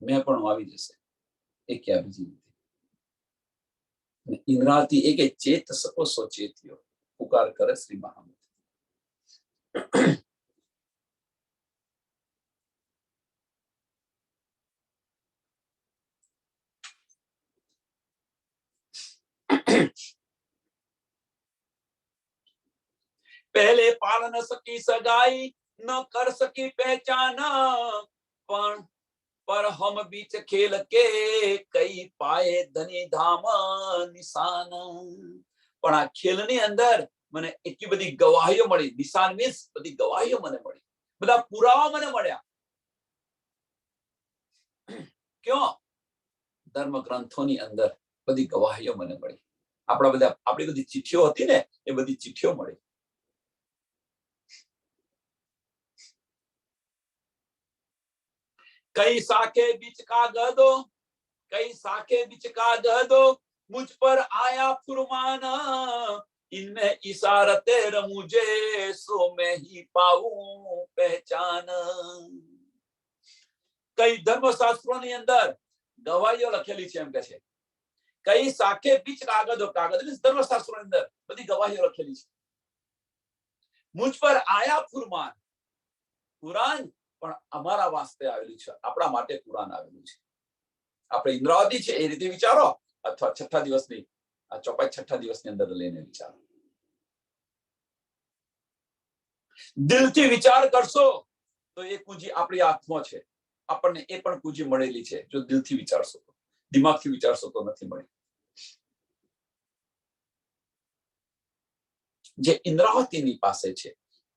મેં પણ આવી જશે એ ક્યાં બીજી રીતે ઇન્દ્રાથી એ કે ચેત સકો સોચેત્યો પુકાર કરે શ્રી મહામૂર્તિ. पहले पाल न सकी सगाई न कर सकी पहचान पर हम बीच खेल के कई पाए धनी धाम निशान. પણ આ ખેલની અંદર મને એટલી બધી ગવાહીઓ મળી. નિશાન મીન્સ બધી ગવાહીઓ મને મળી, બધા પુરાવા મને મળ્યા. ક્યો? ધર્મ ગ્રંથોની અંદર બધી ગવાહીઓ મને મળી. આપણી બધી ચિઠ્ઠીઓ હતી ને, એ બધી ચિઠ્ઠીઓ મળી. कई साखे बीच का गदो, कई साखे बीच का गदो, मुझ पर आया फुरमान, इनमें इशारते मुझे सो मैं ही पाऊं पहचान. कई धर्मशास्त्रों अंदर गवाहीઓ લખેલી છે. એમ કે છે કઈ સાખે બીચ કાગદો, કાગદ એટલે ધર્મશાસ્ત્રોની અંદર બધી ગવાહીઓ લખેલી છે. મુझ पर आया फुरमान, કુરાન પણ અમારા વાસ્તે આવેલું છે, આપણા માટે કુરાન આવેલું છે. આપણે ઇન્દ્રાવતી છે એ રીતે વિચારો, અથવા છઠ્ઠા દિવસની આ ચોપાઈ છઠ્ઠા દિવસની અંદર લઈને વિચારો. દિલથી વિચાર કરશો તો એ કુંજી આપણી આત્મા છે. આપણને એ પણ કુંજી મળેલી છે. જો દિલથી વિચારશો તો, દિમાગથી વિચારશો તો નથી મળી. જે ઇન્દ્રાવતીની પાસે છે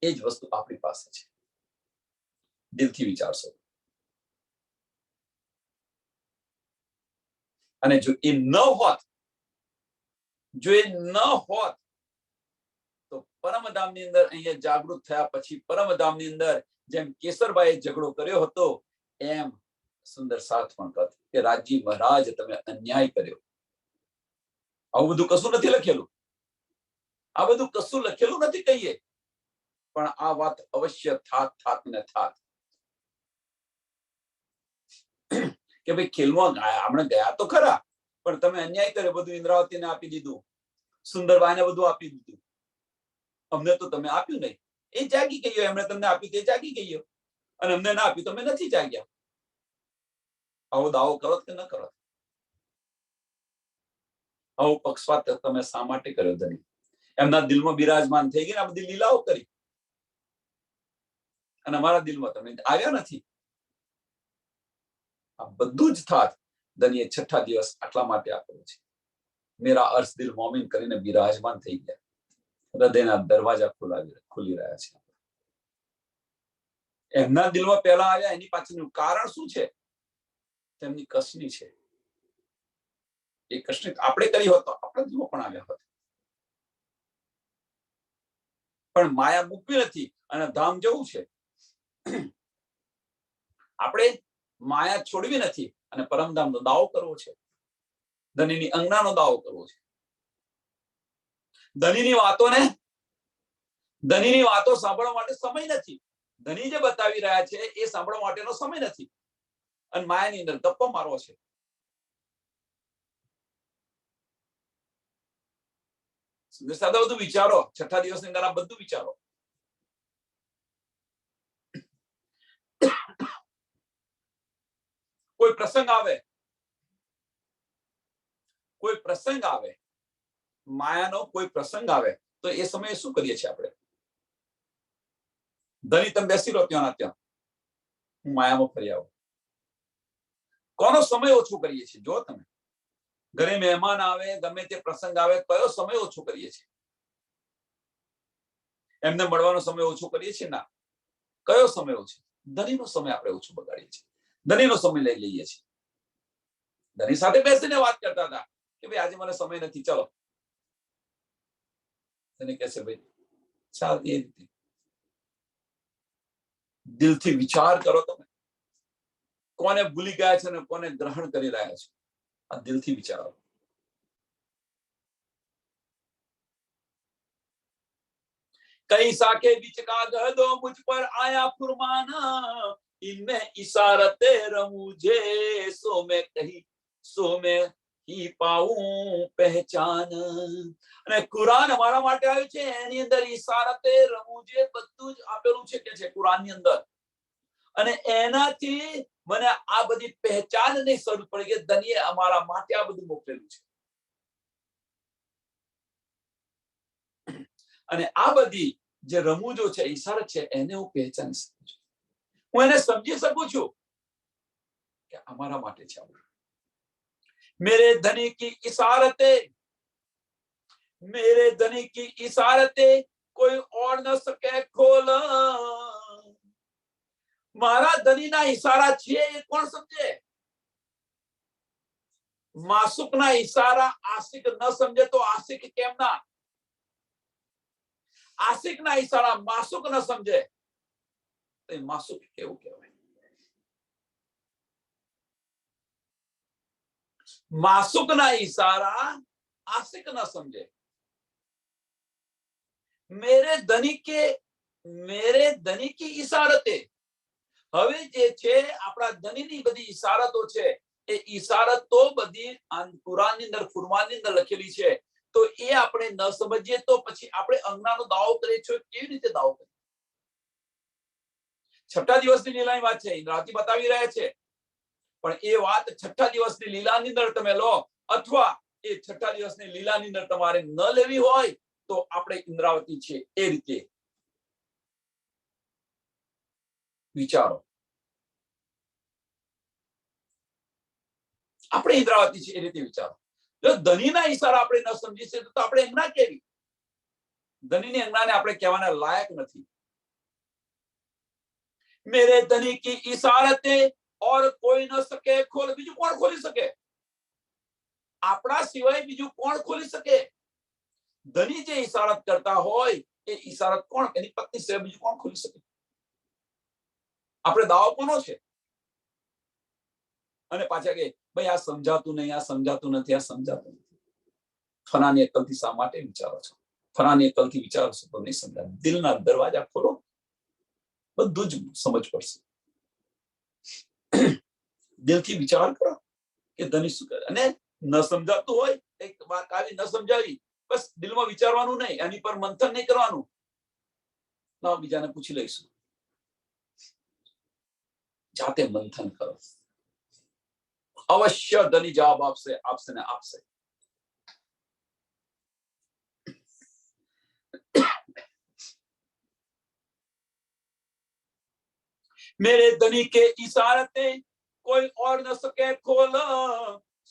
એ જ વસ્તુ આપણી પાસે છે. દિલથી વિચારશો. અને જો એ ન હોત, જો એ ન હોત તો પરમધામની અંદર અહીંયા જાગૃત થયા પછી પરમધામની અંદર જેમ કેસરભાઈએ ઝઘડો કર્યો હતો એમ સુંદર સાથ પણ કહે કે રાજી મહારાજ તમે અન્યાય કર્યો. આવું બધું કશું નથી લખેલું, આ બધું કશું લખેલું નથી કહીએ, પણ આ વાત અવશ્ય થાત ને થાત કે ભાઈ ખેલમાં આપણે ગયા તો ખરા, પણ તમે અન્યાય કર્યો. બધું ઇન્દ્રાવતીને આપી દીધું, સુંદરબાઈને બધું આપી દીધું, અમને તો તમે આપ્યું નહીં. એ જાગી ગયો, એમણે તમને આપ્યું તે જાગી ગયો, અને અમને ના આપ્યું તમે નથી જાગ્યા. આવો દાવો કરો કે ન કરો? આવો પક્ષપાત તમે શા માટે કર્યો ધણી? એમના દિલમાં બિરાજમાન થઈ ગઈ ને આ બધી લીલાઓ કરી, અને અમારા દિલમાં તમે આવ્યા નથી. આ બધું જ થાત ધણીએ છઠ્ઠા દિવસ આટલા માટે આપ્યો છે. મેરા અર્શ દિલ મોમિન કરીને બિરાજમાન થઈ ગયા. હૃદયના દરવાજા ખુલી રહ્યા છે. એમના દિલમાં પહેલા આવ્યા, એની પાછળનું કારણ શું છે? તેમની કસની છે. એ કસની આપણે કરી હોત તો આપણા દિલમાં પણ આવ્યા હોત, પણ માયા મૂકવી નથી અને ધામ જવું છે. આપણે માયા છોડવી નથી અને પરમધામનો દાવો કરવો છે. ધનીની અંગનાનો દાવો કરવો છે. ધનીની વાતો સાંભળવા માટે સમય નથી. ધની જે બતાવી રહ્યા છે એ સાંભળવા માટેનો સમય નથી, અને માયાની અંદર ગપ્પો મારવો છે. સાદા બધું વિચારો. છઠ્ઠા દિવસની અંદર આ બધું વિચારો. કોઈ પ્રસંગ આવે, માયાનો કોઈ પ્રસંગ આવે તો એ સમયે શું કરીએ છીએ આપણે? ધની તમે બેસી રહો ત્યાં ત્યાં, હું માયામાં ફરી આવું. કોનો સમય ઓછો કરીએ છીએ? જો તમે ઘરે મહેમાન આવે, ગમે તે પ્રસંગ આવે, કયો સમય ઓછો કરીએ છીએ? એમને મળવાનો સમય ઓછો કરીએ છીએ? ના. કયો સમય ઓછો? ધનીનો સમય આપણે ઓછો બગાડીએ છીએ. ધનીનો સમય લઈ લઈએ છીએ. ધની સાથે બેસીને વાત કરતા હતા કે ભાઈ આજે મને સમય નથી, ચલો. ધની કહેશે ભાઈ ચાલ. એ રીતે દિલથી વિચાર કરો તમે. કોને ભૂલી ગયા છે અને કોને ગ્રહણ કરી રહ્યા છે, આ દિલથી વિચારો. कई साके बीच का कह दो मुझ पर आया फुरमान, इनमें इशारते रमूझे, सो मैं कही सो मैं ही पाऊं पहचान। અને કુરાન અમારા માટે આવ્યું છે, એની અંદર ઈશારતે રમૂજે બધું જ આપેલું છે કે છે કુરાનની અંદર, અને એનાથી મને આ બધી પહેચાન નહીં શરૂ પડી કે ધનીએ અમારા માટે આ બધું મોકલેલું છે, અને આ બધી જે રમૂજો છે, ઈશારત છે, એને હું પહેચાની શકું છું, હું એને સમજી શકું છું કે અમારા માટે છે। मेरे धनी की इशारतें, मेरे धनी की इशारतें कोई और न सके खोल, मारा धनी ना इशारा छे ये कौन समझे? मासूक ना इशारा आशिक न समझे तो आशिक केम ना? आशिक ना इशारा मासूक न समझे तो मासूक केवुं कहेवाय? मासूक ना इशारा आशिक न समझे। मेरे धनी की इशारतें, હવે જે છે આપણા ધનીની બધી ઈશારતો છે, એ ઈશારતો બધી કુરાનની અંદર ફુરમાનની અંદર લખેલી છે, તો એ આપણે ન સમજીએ તો પછી આપણે અજ્ઞાનનો દાવો કરીએ છીએ, કેવી રીતે દાવો કરીએ? છઠ્ઠા દિવસની લીલાની વાત છે, ઇન્દ્રાવતી બતાવી રહ્યા છે, પણ એ વાત છઠ્ઠા દિવસની લીલાની અંદર તમે લો, અથવા એ છઠ્ઠા દિવસની લીલાની અંદર તમારે ન લેવી હોય તો આપણે ઇન્દ્રાવતી છે એ રીતે વિચારો। આપણે ઇન્દ્રાવતી છે એ રીતે વિચારો। જો ધનીના ઈશારા આપણે ન સમજી છે તો આપણે અંગના કેવી? ધનીની અંગનાને આપણે કહેવાના લાયક નથી। मेरे धनी की इशारतें और कोई न सके खोल, બીજું કોણ ખોલી શકે? આપણા સિવાય બીજું કોણ ખોલી શકે? ધની જે ઈશારત કરતા હોય એ ઈશારત કોણ, એની પત્ની સિવાય બીજું કોણ ખોલી શકે? આપણે દાવો કોનો છે? અને પાછા કે ભાઈ આ સમજાતું નહીં, આ સમજાતું નથી, આ સમજાતું નથી। ફલાની અક્કલથી શા માટે વિચારો છો? ફલાની અક્કલથી વિચારો છો તો નહીં સમજાય। દિલના દરવાજા ખોલો, બધું જ સમજ પડશે। દિલથી વિચાર કરો કે ધની શું કરે, અને ન સમજાતું હોય એક વાત આવી ન સમજાવી, બસ દિલમાં વિચારવાનું નહીં, એની પર મંથન નહીં કરવાનું, ના બીજાને પૂછી લઈશું, જાતે મંથન કરો, अवश्य धनी जवाब आपसे आपसे ने आपसे। मेरे धनी के इशारते कोई और न सके खोल,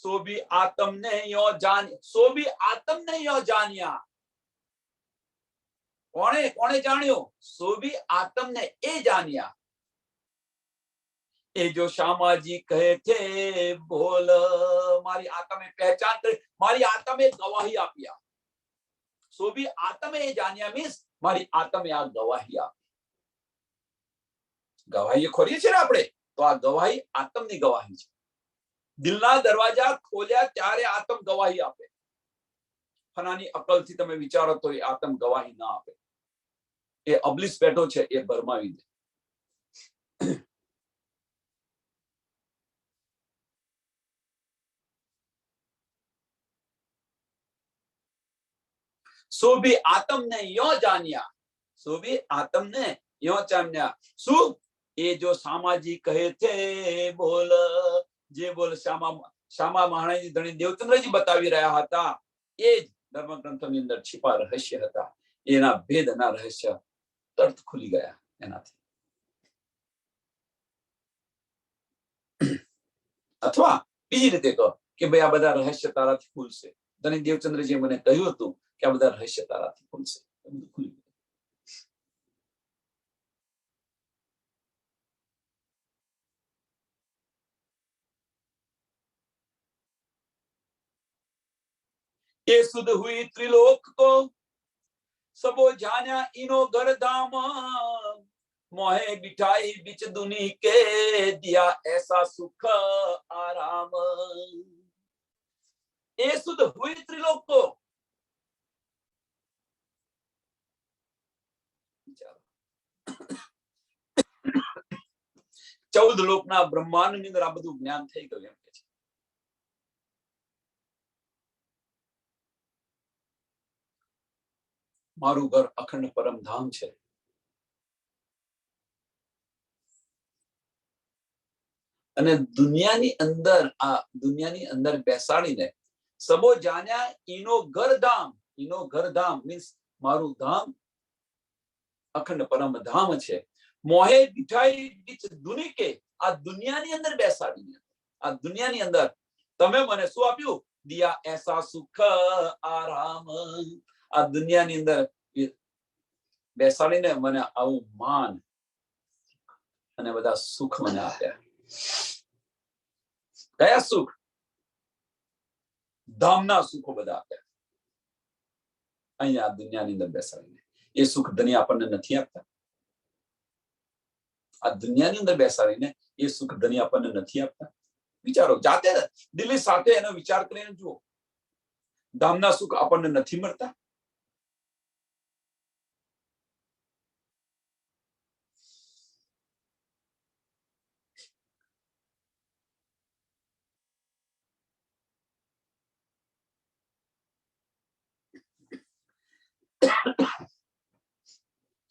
सो भी आत्म ने यो जान, सो भी आत्म ने यो जानिया। कोने कोने जानियो? सो भी आत्म ने ए जानिया। ये जो श्यामा जी कहे थे बोल, मारी आत्मा में पहचान कर, मारी आत्मा में गवाही आपिया। सो भी आत्मा में जानिया मीन्स मारी आत्मा में आ गवाही आप, गवाही खोली છે ને આપણે, તો આ ગવાહી આત્મની ગવાહી છે। દિલના દરવાજા ખોલ્યા ત્યારે આત્મ ગવાહી આપે। ફનાની અકલથી તમે વિચારો તો એ આત્મ ગવાહી ના આપે, એ અબલિસ બેઠો છે એ ભરમાવી દે। सो भी आत्म ने यो जानिया, सो भी आत्म ने यो जानिया। सु ये जो श्यामा जी कहे थे बोल, जे बोल श्यामा महाराज धनी देवचंद्र जी बतावी रहा था, ये धर्म ग्रंथोनी अंदर छिपा रहस्य था, एना भेद ना रहस्य तर्थ खुली गया एनाथी। अथवा बीजी रीते कहो कि भाई आ बधा रहस्य ताराथी खुलशे। धनी देवचंद्र जी मने कह्युं हतुं कि आ बधा रहस्य ताराथी खुलशे, खुली गया। ये सुध हुई त्रिलोक को सबो जान्या इनो घर धाम, मोहे बिठाई बिच दुनी के दिया ऐसा सुख आराम। ये सुध हुई त्रिलोक को, 14 લોકના બ્રહ્માંડની અંદર આ બધું જ્ઞાન થઈ ગયું એમ કે છે. મારું ઘર અખંડ પરમધામ છે. અને દુનિયાની અંદર બેસાડીને સબો જાણ્યા ઈનો ઘરધામ મીન્સ મારું ધામ અખંડ પરમધામ છે. મોહે બિઠાઈ બીચ દુની કે આ દુનિયાની અંદર બેસાડીને આ દુનિયાની અંદર તમે મને શું આપ્યું? દિયા એસા સુખ આરામ. આ દુનિયાની અંદર બેસાડીને મને આવું માન અને બધા સુખ મને આપ્યા. કયા સુખ? ધામના સુખો બધા આપ્યા અહીંયા દુનિયાની અંદર બેસાડીને. એ સુખ ધણી આપણને નથી આપતા. આ દુનિયાની અંદર બેસાડીને એ સુખ ધણી આપણને નથી આપતા. વિચારો, જાતે દિલ્હી સાથે એનો વિચાર કરીને જુઓ. ધામના સુખ આપણને નથી મળતા.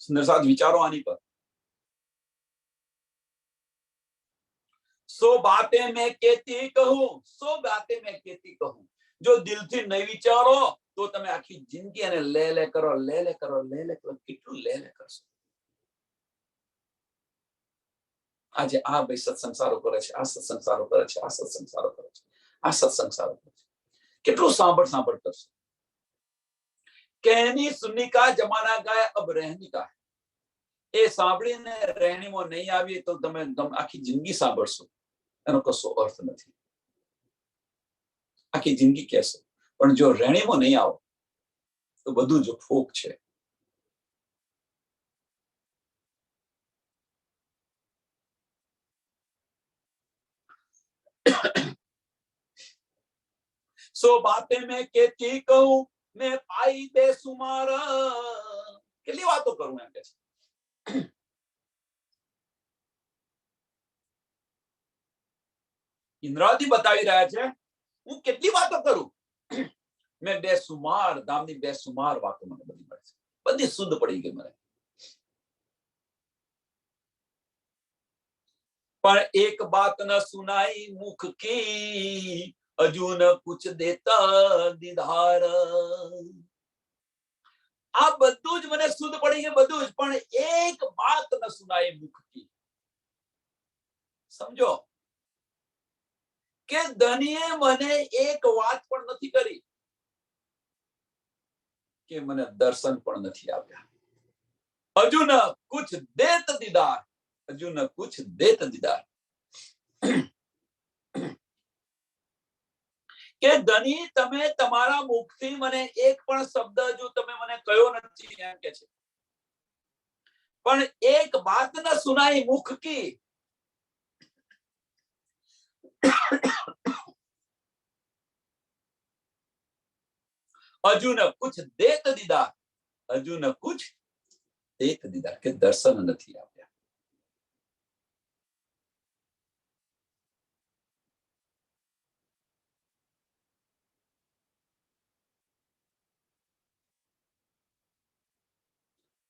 सुंदर साथ विचारो आनी पर. सो बातें मैं कहती कहूं जो दिल थी नहीं विचारो तो તમે આખી જિંદગી અને લે કરો કેટલું લે કરશો. આજે આ ભાઈ સત્સંગ કરે છે, આ સત્સંગ કરે છે, આ સત્સંગ કરે છે, આ સત્સંગ કરે છે. કેટલું સાંભળ કરશો. कहनी सुननी का जमाना गया अब रहनी का. એ સાંભળીને રહેણીમાં નહીં આવી તો તમે આખી જિંદગી સાંભળશો, એનો કશો અર્થ નથી. આખી જિંદગી કહેશો, પણ જો રહેણીમાં નહીં આવો તો બધું જ ફોક છે. સો બાતે મેં કેતી કહું મેં પાઈ બેસુમાર. કેટલી વાતો કરું એમ કે છે. ઇન્દ્રાવતી બતાવી રહ્યા છે હું કેટલી વાતો કરું. મેં બેસુમાર ધામની બેસુમાર વાતો મને બધી મળે છે. બધી શુદ્ધ પડી ગઈ મને. પણ એક બાત ન સુનાઈ મુખ કી હજુ ન કુછ દેતા દીદાર. આ બધું જ મને શુદ્ધ પડી ગયું બધું જ, પણ એક બાત ન સુનાઈ મુખ કી. સમજો કે ધણીએ મને એક વાત પણ નથી કરી કે મને દર્શન પણ નથી આપ્યા. હજુ ન કુછ દેત દીદાર, હજુ ન કુછ દેત દીદાર. કે ધણી તમે તમારા મુખથી મને એક પણ શબ્દ જો તમે મને કયો નથી એમ કે છે. પણ એક વાત ન સુનાઈ મુખ કી. હજુ ન કુછ દેત દીદાર, હજુ ન કુછ દેત દીદાર. કે દર્શન નથી આપ્યા.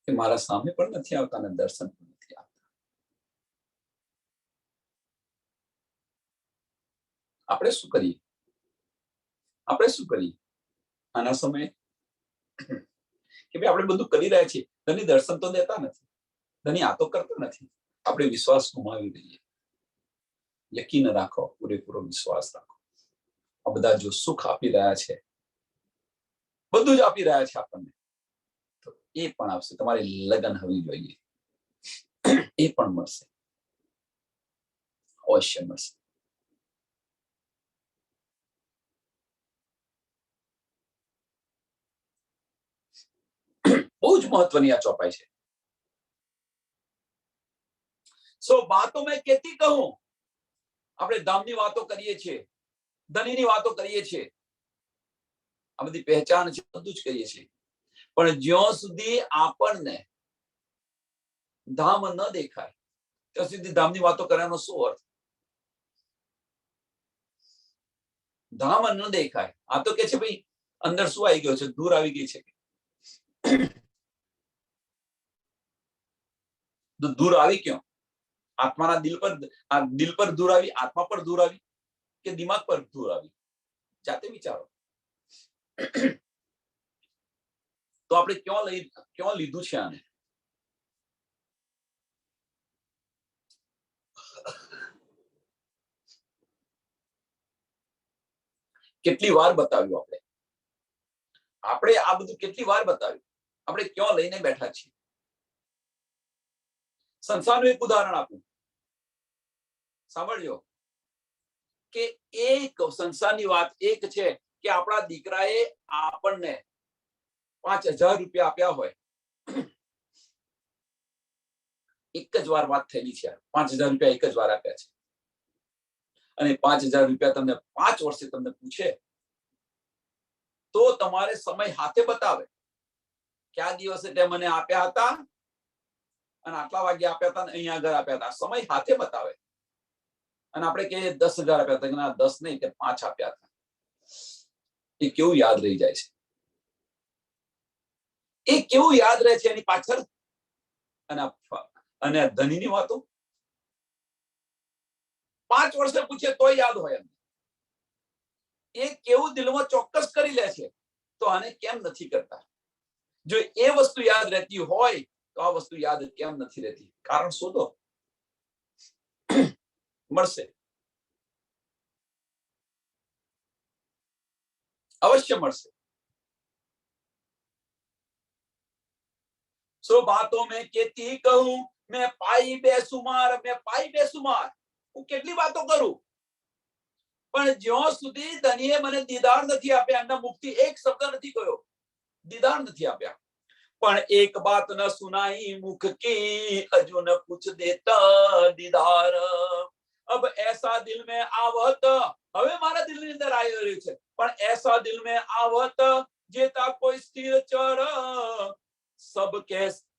કે મારા સામે પણ નથી આવતા અને દર્શન પણ નથી આપતા. આપણે શું કરીએ આના સમયે કે ભાઈ આપણે બધું કરી રહ્યા છીએ, ધણી દર્શન તો દેતા નથી, ધણી આ તો કરતા નથી. આપણે વિશ્વાસ ગુમાવી દઈએ. યકીન રાખો, પૂરેપૂરો વિશ્વાસ રાખો. આ બધા જો સુખ આપી રહ્યા છે, બધું જ આપી રહ્યા છે આપણને, તો એ પણ આપશે. તમારી લગન હોવી જોઈએ, એ પણ મળશે, અવશ્ય મળશે. બહુ જ મહત્વની આ ચોપાઈ છે. સો બાતો મેં કેતી કહું. આપણે ધામની વાતો કરીએ છીએ, ધનીની વાતો કરીએ છીએ, આ બધી પહેચાન છે, બધું જ કરીએ છીએ. પણ જ્યાં સુધી આપણને ધામ ન દેખાય ત્યાં સુધી ધામની વાતો કરવાનો શું અર્થ? ધામ ન દેખાય. આ તો કે છે ભાઈ અંદર શું આવી ગયો છે, દૂર આવી ગઈ છે. દૂર આવી ક્યાં? આત્માના દિલ પર દૂર આવી, આત્મા પર દૂર આવી કે દિમાગ પર દૂર આવી? જાતે વિચારો. તો આપણે ક્યાં લીધું છે આને? કેટલી વાર બતાવ્યું આપણે આ બધું કેટલી વાર બતાવ્યું? આપણે ક્યાં લઈને બેઠા છીએ? સંસારનું એક ઉદાહરણ આપું, સાંભળજો. કે એક સંસારની વાત એક છે કે આપણા દીકરાએ આપણને 5,000 રૂપિયા આપ્યા હોય. એક જ વાર વાત થયેલી છે. 5,000 રૂપિયા એક જ વાર આપ્યા છે. અને 5,000 રૂપિયા તમને 5 વર્ષે તમને પૂછે તો તમારે સમય હાથે બતાવે કે આ દિવસે તે મને આપ્યા હતા અને આટલા વાગે આપ્યા હતા, અહીંયા આગળ આપ્યા હતા. સમય હાથે બતાવે. અને આપણે કહીએ 10,000 આપ્યા હતા, ના 10 નહીં, તે 5 આપ્યા હતા. એ કેવું યાદ રહી જાય છે? એ કેવું યાદ રહે છે એની પાછળ? અને ધનીની વાતો 5 વર્ષે પૂછે તો યાદ હોય. એ કેવું દિલમાં ચોક્કસ કરી લે છે. તો આને કેમ નથી કરતા? જો એ વસ્તુ યાદ રહેતી હોય તો આ વસ્તુ યાદ કેમ નથી રહેતી? કારણ શોધો, મળશે, अवश्य મળશે. सो बातों में केती कहूं मैं पाई बेसुमार. હું કેટલી વાતો કરું પણ જ્યાં સુધી ધનીએ મને દીદાર નથી આપ્યા, એમના મુખથી એક શબ્દ નથી કહ્યો, દીદાર નથી આપ્યા. પણ એક બાત ન સુનાઈ મુખ की अजू न कुछ देता दीदार. अब ऐसा दिल में आवत, હવે મારા દિલની અંદર આવી રહ્યું છે, પણ ऐसा दिल में आवत जेता कोई स्थिर चर.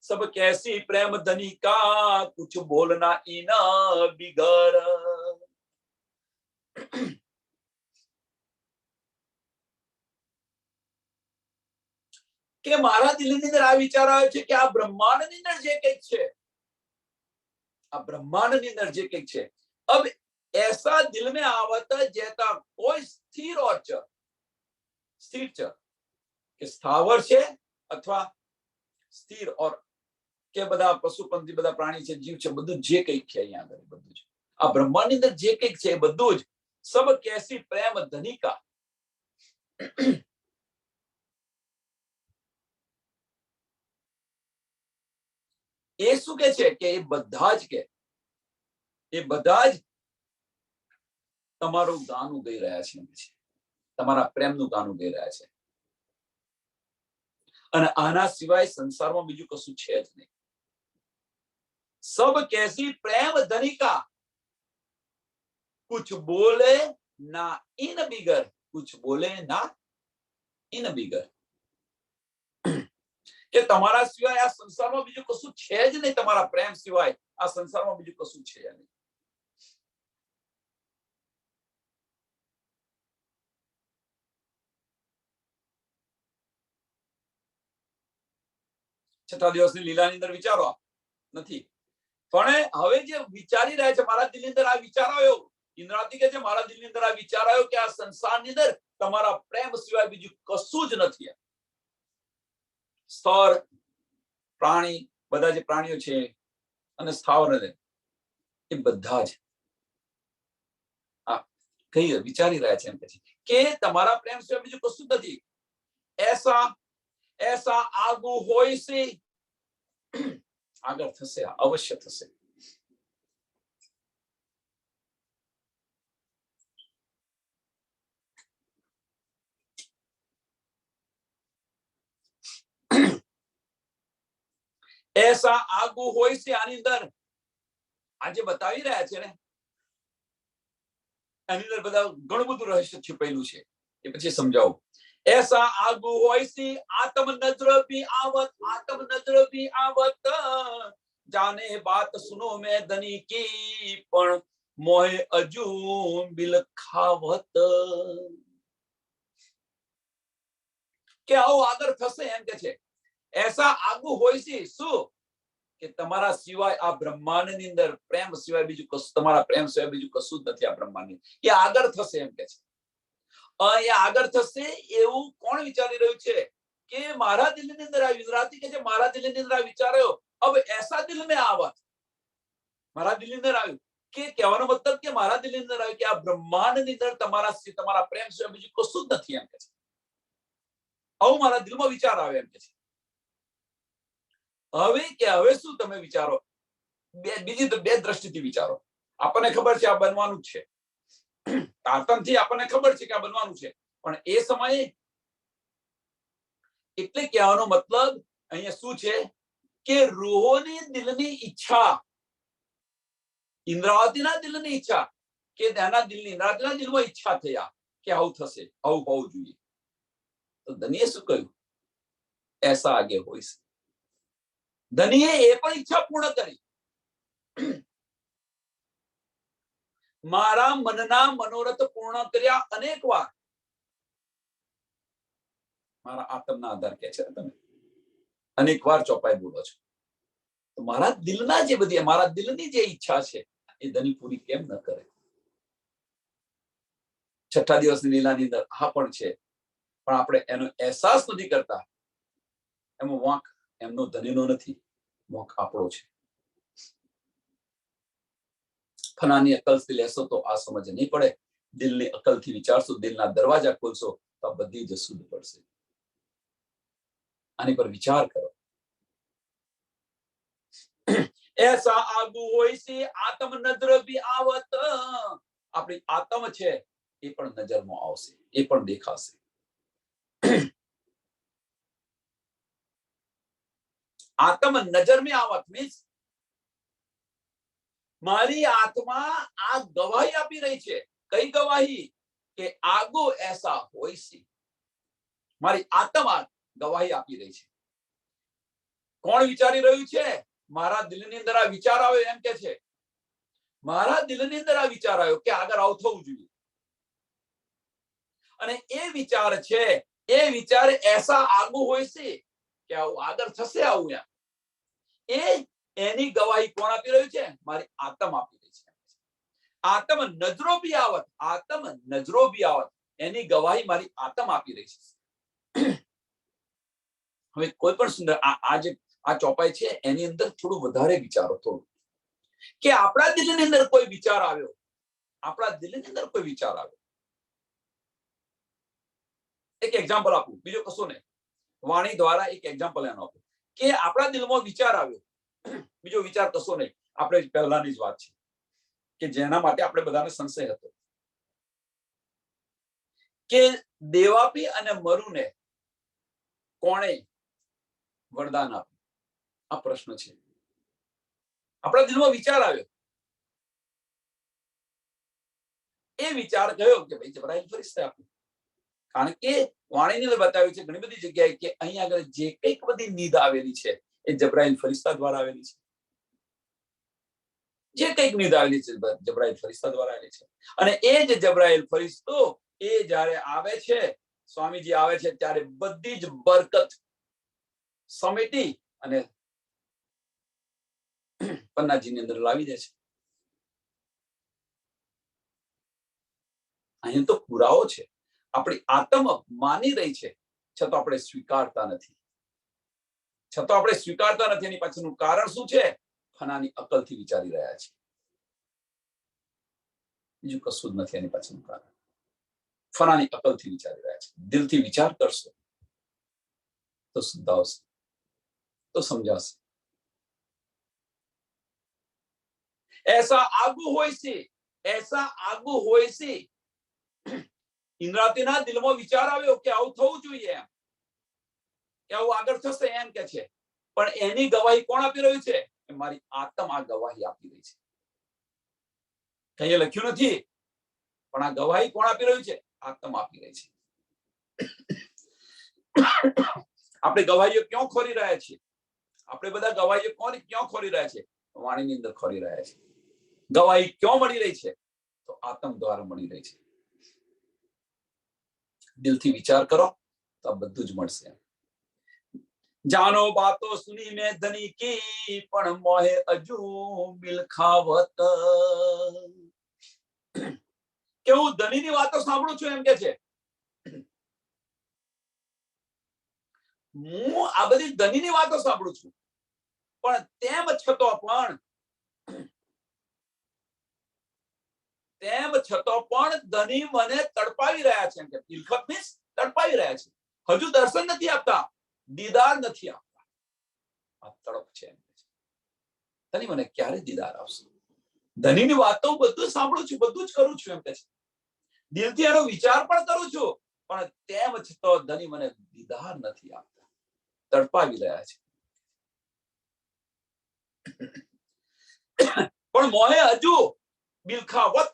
सब कैसी प्रेम धनी का कुछ बोलना इना बिगर. કે મારા દિલની અંદર આ વિચાર આવે છે કે આ બ્રહ્માંડની અંદર જે કંઈક છે, આ બ્રહ્માંડની અંદર જે કંઈક છે, अब ऐसा दिल में आवत जेता कोई स्थिर और चर, स्थिर चर કે સ્થાવર છે અથવા સ્થિર ઓર કે બધા પશુ પંખી, બધા પ્રાણી છે, જીવ છે, બધું જે કંઈક છે અહીંયા આગળ બધું જ આ બ્રહ્માંડની અંદર જે કંઈક છે એ બધું જ સબ કેસી પ્રેમ ધનિકા. એ શું કે છે કે એ બધા જ તમારું ગાનું ગાઈ રહ્યા છે, તમારા પ્રેમનું ગાનું ગાઈ રહ્યા છે. અને આના સિવાય સંસારમાં બીજું કશું છે જ નહીં. સબ કેસી પ્રેમ ધનિકા कुछ बोले ना इन बिगर, कुछ बोले ना इन बिगर. કે તમારા સિવાય આ સંસારમાં બીજું કશું છે જ નહીં, તમારા પ્રેમ સિવાય આ સંસારમાં બીજું કશું છે નહીં. છઠ્ઠા દિવસની લીલાની અંદર વિચારો નથી, પણ હવે જે વિચારી રહ્યા છે, મારા દિલની અંદર આ વિચાર આવ્યો, ઇન્દ્રાતી કે છે મારા દિલની અંદર આ વિચાર આવ્યો કે આ સંસારની અંદર તમારા પ્રેમ સિવાય બીજું કશું જ નથી. સ્થળ પ્રાણી, બધા જે પ્રાણીઓ છે અને સ્થાવર એ બધા જ કઈ વિચારી રહ્યા છે એમ કે તમારા પ્રેમ સિવાય બીજું કશું નથી. ऐसा આગુ હોય છે, આગળ થશે, અવશ્ય થશે. ऐसा આગુ હોય છે. આની અંદર આજે બતાવી રહ્યા છે ને, આની અંદર બધા ઘણું બધું રહસ્ય છુપાયેલું છે, એ પછી સમજાવું. ऐसा આગુ હોય છે, આત્મ નજર ભી આવત जाने बात सुनो मैं धनी की पण मोहे अजू બિલખાવત કે આવું આગળ થશે એમ કે છે એસા આગુ હોય છે શું કે તમારા સિવાય આ બ્રહ્માંડની અંદર પ્રેમ સિવાય બીજું કશું તમારા પ્રેમ સિવાય બીજું કશું જ નથી આ બ્રહ્માંડ એ આગળ થશે એમ કે છે અહીંયા આગળ થશે એવું કોણ વિચારી રહ્યું છે કે મારા દિલની અંદર આ ગુજરાતી કે છે મારા દિલની અંદર આ વિચાર્યો હવે એસા દિલ મેં આવત મારા દિલની અંદર આવ્યું કે કહેવાનો મતલબ કે મારા દિલની અંદર આવ્યું કે આ બ્રહ્માંડની અંદર તમારા પ્રેમ સિવાય બીજું કશું જ નથી એમ કે છે આવું મારા દિલમાં વિચાર આવે એમ કે છે હવે શું તમે વિચારો બીજી બે દ્રષ્ટિથી વિચારો આપણને ખબર છે આ બનવાનું છે તારતમથી આપણને ખબર છે કે આ બનવાનું છે પણ એ સમયે એટલે કહેવાનો મતલબ અહીંયા શું છે કે રૂહોની દિલની ઈચ્છા ઇન્દ્રાવતીના દિલની ઈચ્છા કે તેના દિલની ઇન્દ્રાવતીના દિલમાં ઈચ્છા થયા કે આવું થશે આવું હોવું જોઈએ તો ધનીએ શું કહ્યું એસા આગે હોય છે ધનીએ એ પણ ઈચ્છા પૂર્ણ કરી મારા મનના મનોરથ પૂર્ણ કર્યા અનેક વાર મારા આત્મના આધાર કે છે તમે અનેક વાર ચોપાઈ બોલો છો તો મારા દિલના જે બધી મારા દિલની જે ઈચ્છા છે એ ધની પૂરી કેમ ન કરે છઠ્ઠા દિવસની લીલાની અંદર હા પણ છે પણ આપણે એનો અહેસાસ નથી કરતા એમાં વાંક એમનો ધનીનો નથી વાંક આપણો છે ફનાની અકલથી લેશો તો આ સમજ નહીં પડે દિલની અકલથી વિચારશો દિલના દરવાજા ખોલશો તો આ બધી જ શુદ્ધ પડશે આની પર વિચાર કરો એસા આગુ હોય છે આત્મ નજર બી આવત આપણી આત્મ છે એ પણ નજરમાં આવશે એ પણ દેખાશે આત્મ નજર में आवत मीन्स મારી આત્મા આ ગવાહી આપી રહી છે કઈ ગવાહી કે આગો એસા હોય છે મારી આત્મા ગવાહી આપી રહી છે કોણ વિચારી રહ્યું છે મારા દિલની અંદર આ વિચાર આવ્યો એમ કે છે મારા દિલની અંદર આ વિચાર આવ્યો કે આગળ આવું થવું જોઈએ અને એ વિચાર છે એ વિચાર એસા આગુ હોય છે કે આવું આગળ થશે આવું એની ગવાહી કોણ આપી રહ્યું છે મારી આત્મ આપી રહી છે આત્મ નજરો બી આવત એની ગવાહી મારી આત્મ આપી રહી છે હવે કોઈ પણ સુંદર આ ચોપાઈ છે એની અંદર થોડું વધારે વિચારો થોડું કે આપણા દિલની અંદર કોઈ વિચાર આવ્યો એક એક્ઝામ્પલ આપું બીજો કશો નહીં વાણી દ્વારા એક એક્ઝામ્પલ એનો આપું કે આપણા દિલમાં વિચાર આવ્યો બીજો વિચાર કશો નહીં આપણે પહેલાની જ વાત છે કે જેના માટે આપણે બધાને સંશય હતો કે દેવાપી અને મરુને કોણે વરદાન આપ્યું આ પ્રશ્ન છે આપણા દિલમાં વિચાર આવ્યો એ વિચાર કયો કે ભાઈ જબરાઈલ ફરિશ્તે આપ્યું કારણ કે વાણીની અંદર બતાવ્યું છે ઘણી બધી જગ્યાએ કે અહીંયા આગળ જે કંઈક બધી નીદ આવેલી છે એ જબરાઈલ ફરિશ્તા દ્વારા આવેલી છે જે કંઈક નીદ આવેલી છે જબરાઈલ ફરિશ્તા દ્વારા આવેલી છે અને એ જ જબરાઈલ ફરિશ્તો એ જ્યારે આવે છે સ્વામીજી આવે છે ત્યારે બધી જ બરકત સમેટી અને પન્નાજીની અંદર લાવી દે છે અહીં તો પુરાવો છે આપણી આત્મ માની રહી છે છતાં આપણે સ્વીકારતા નથી એની પાછળનું કારણ શું છે ફનાની અકલથી વિચારી રહ્યા છે બીજું કશું જ નથી એની પાછળનું કારણ ફનાની અકલથી વિચારી રહ્યા છે દિલથી વિચાર કરશો તો શુદ્ધ આવશે તો સમજાશે એસા આગુ હોય છે ઇન્દ્રાતીના દિલમાં વિચાર આવ્યો કે આવું થવું જોઈએ એમ કે આવું આગળ થશે એમ કે છે પણ એની ગવાહી કોણ આપી રહ્યું છે મારી આત્મ આ ગવાહી આપી રહી છે કઈ લખ્યું નથી પણ આ ગવાહી કોણ આપી રહ્યું છે આત્મ આપી રહી છે આપણે ગવાહીઓ ક્યાં ખોરી રહ્યા છીએ આપણે બધા ગવાહીઓ કોની ક્યાં ખોરી રહ્યા છે? વાણીની અંદર ખોરી રહ્યા છે. ગવાહી ક્યાં મળી રહી છે? તો આત્મ દ્વારા મળી રહી છે. દિલથી વિચાર કરો તો આ બધું જ મળશે. જાનો બાતો સુની મેં ધની કી પણ મોહે અજુ મિલખાવત. કે હું ધનીની વાતો સાંભળું છું એમ કે છે. હું આ બધી ધનીની વાતો સાંભળું છું, પણ તેમ છતો પણ ધની મને તડપાવી રહ્યા છે. ઇલખત મીન્સ તડપાવી રહ્યા છે. હજુ દર્શન નથી આપતા, દીદાર નથી આપતા. આ તડપ છે. ધની મને ક્યારે દીદાર આપશે? ધનીની વાતો બધું સાંભળું છું, બધું જ કરું છું એમ કે છે. દિલથી એનો વિચાર પણ કરું છું, પણ તેમ છતાં ધની મને દીદાર નથી આપતા, તડપાવી રહ્યા છે. પણ મોહે હજુ બિલખાવત.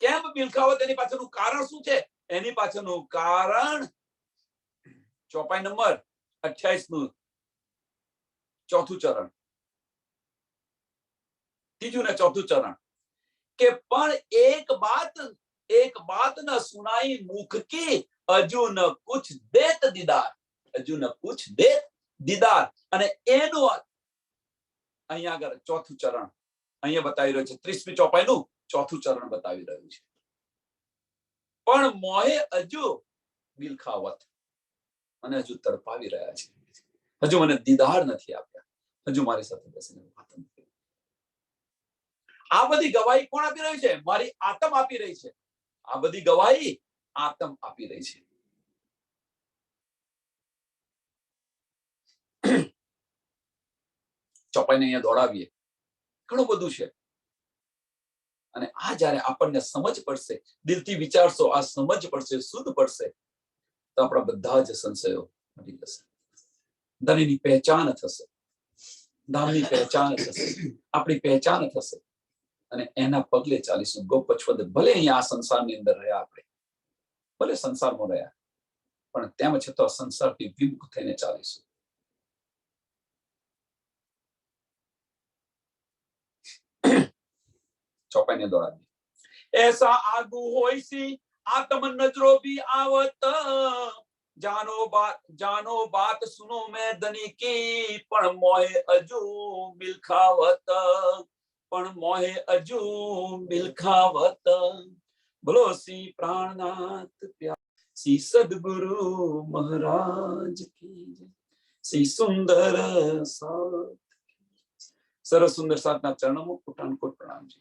કેમ બિલખાવત? એની પાછળનું કારણ શું છે? એની પાછળનું કારણ ચોપાઈ નંબર 28 નું ચોથું ચરણ, ત્રીજું ને ચોથું ચરણ. કે પણ એક બાત ન સુનાઈ મુખ કી હજુ ન કુછ દેત દીદાર. હજુ ન કુછ દેત દીદાર. અને એનું અહીંયા આગળ ચોથું ચરણ અહીંયા બતાવી રહ્યું છે. 30મી ચોપાઈનું ચોથું ચરણ બતાવી રહ્યું છે. પણ મોહે હજુ બિલખાવત, મને હજુ તડપાવી રહ્યા છે. હજુ મને દીદાર નથી આપ્યા, હજુ મારી સાથે બેસીને વાત નથી. આ બધી ગવાહી કોણ આપી રહ્યું છે? મારી આત્મ આપી રહી છે. આ બધી ગવાહી આત્મ આપી રહી છે. ચોપાઈને અહીંયા દોડાવીએ, ઘણું બધું છે. અને આ જ્યારે આપણને સમજ પડશે, દિલથી વિચારશો, આ સમજ પડશે, શુદ્ધ પડશે, તો આપણા બધા જ સંશયો મટી જશે. ધનીની પહેચાન થશે, ધામની પહેચાન થશે, આપણી પહેચાન થશે. અને એના પગલે ચાલીશું. ગોપછવદ ભલે અહીંયા આ સંસારની અંદર રહ્યા, આપણે ભલે સંસારમાં રહ્યા, પણ તેમ છતાં સંસારથી વિમુખ થઈને ચાલીશું. ચોપાઈને દોડાવી. એસા આગુ હોય સી આત્મ નજરો ભી આવત. જાનો બાત સુનો મેં ધની કી પણ મોહે હજુ બિલખાવત. પણ મોહે હજુ બિલખાવત. બોલો શ્રી પ્રાણનાથ શ્રી સદગુરુ મહારાજ કી જય. શ્રી સુંદર સાથ. સરસ સુંદર સાથના ચરણોમાં કોટાન કોટ પ્રણામ છે.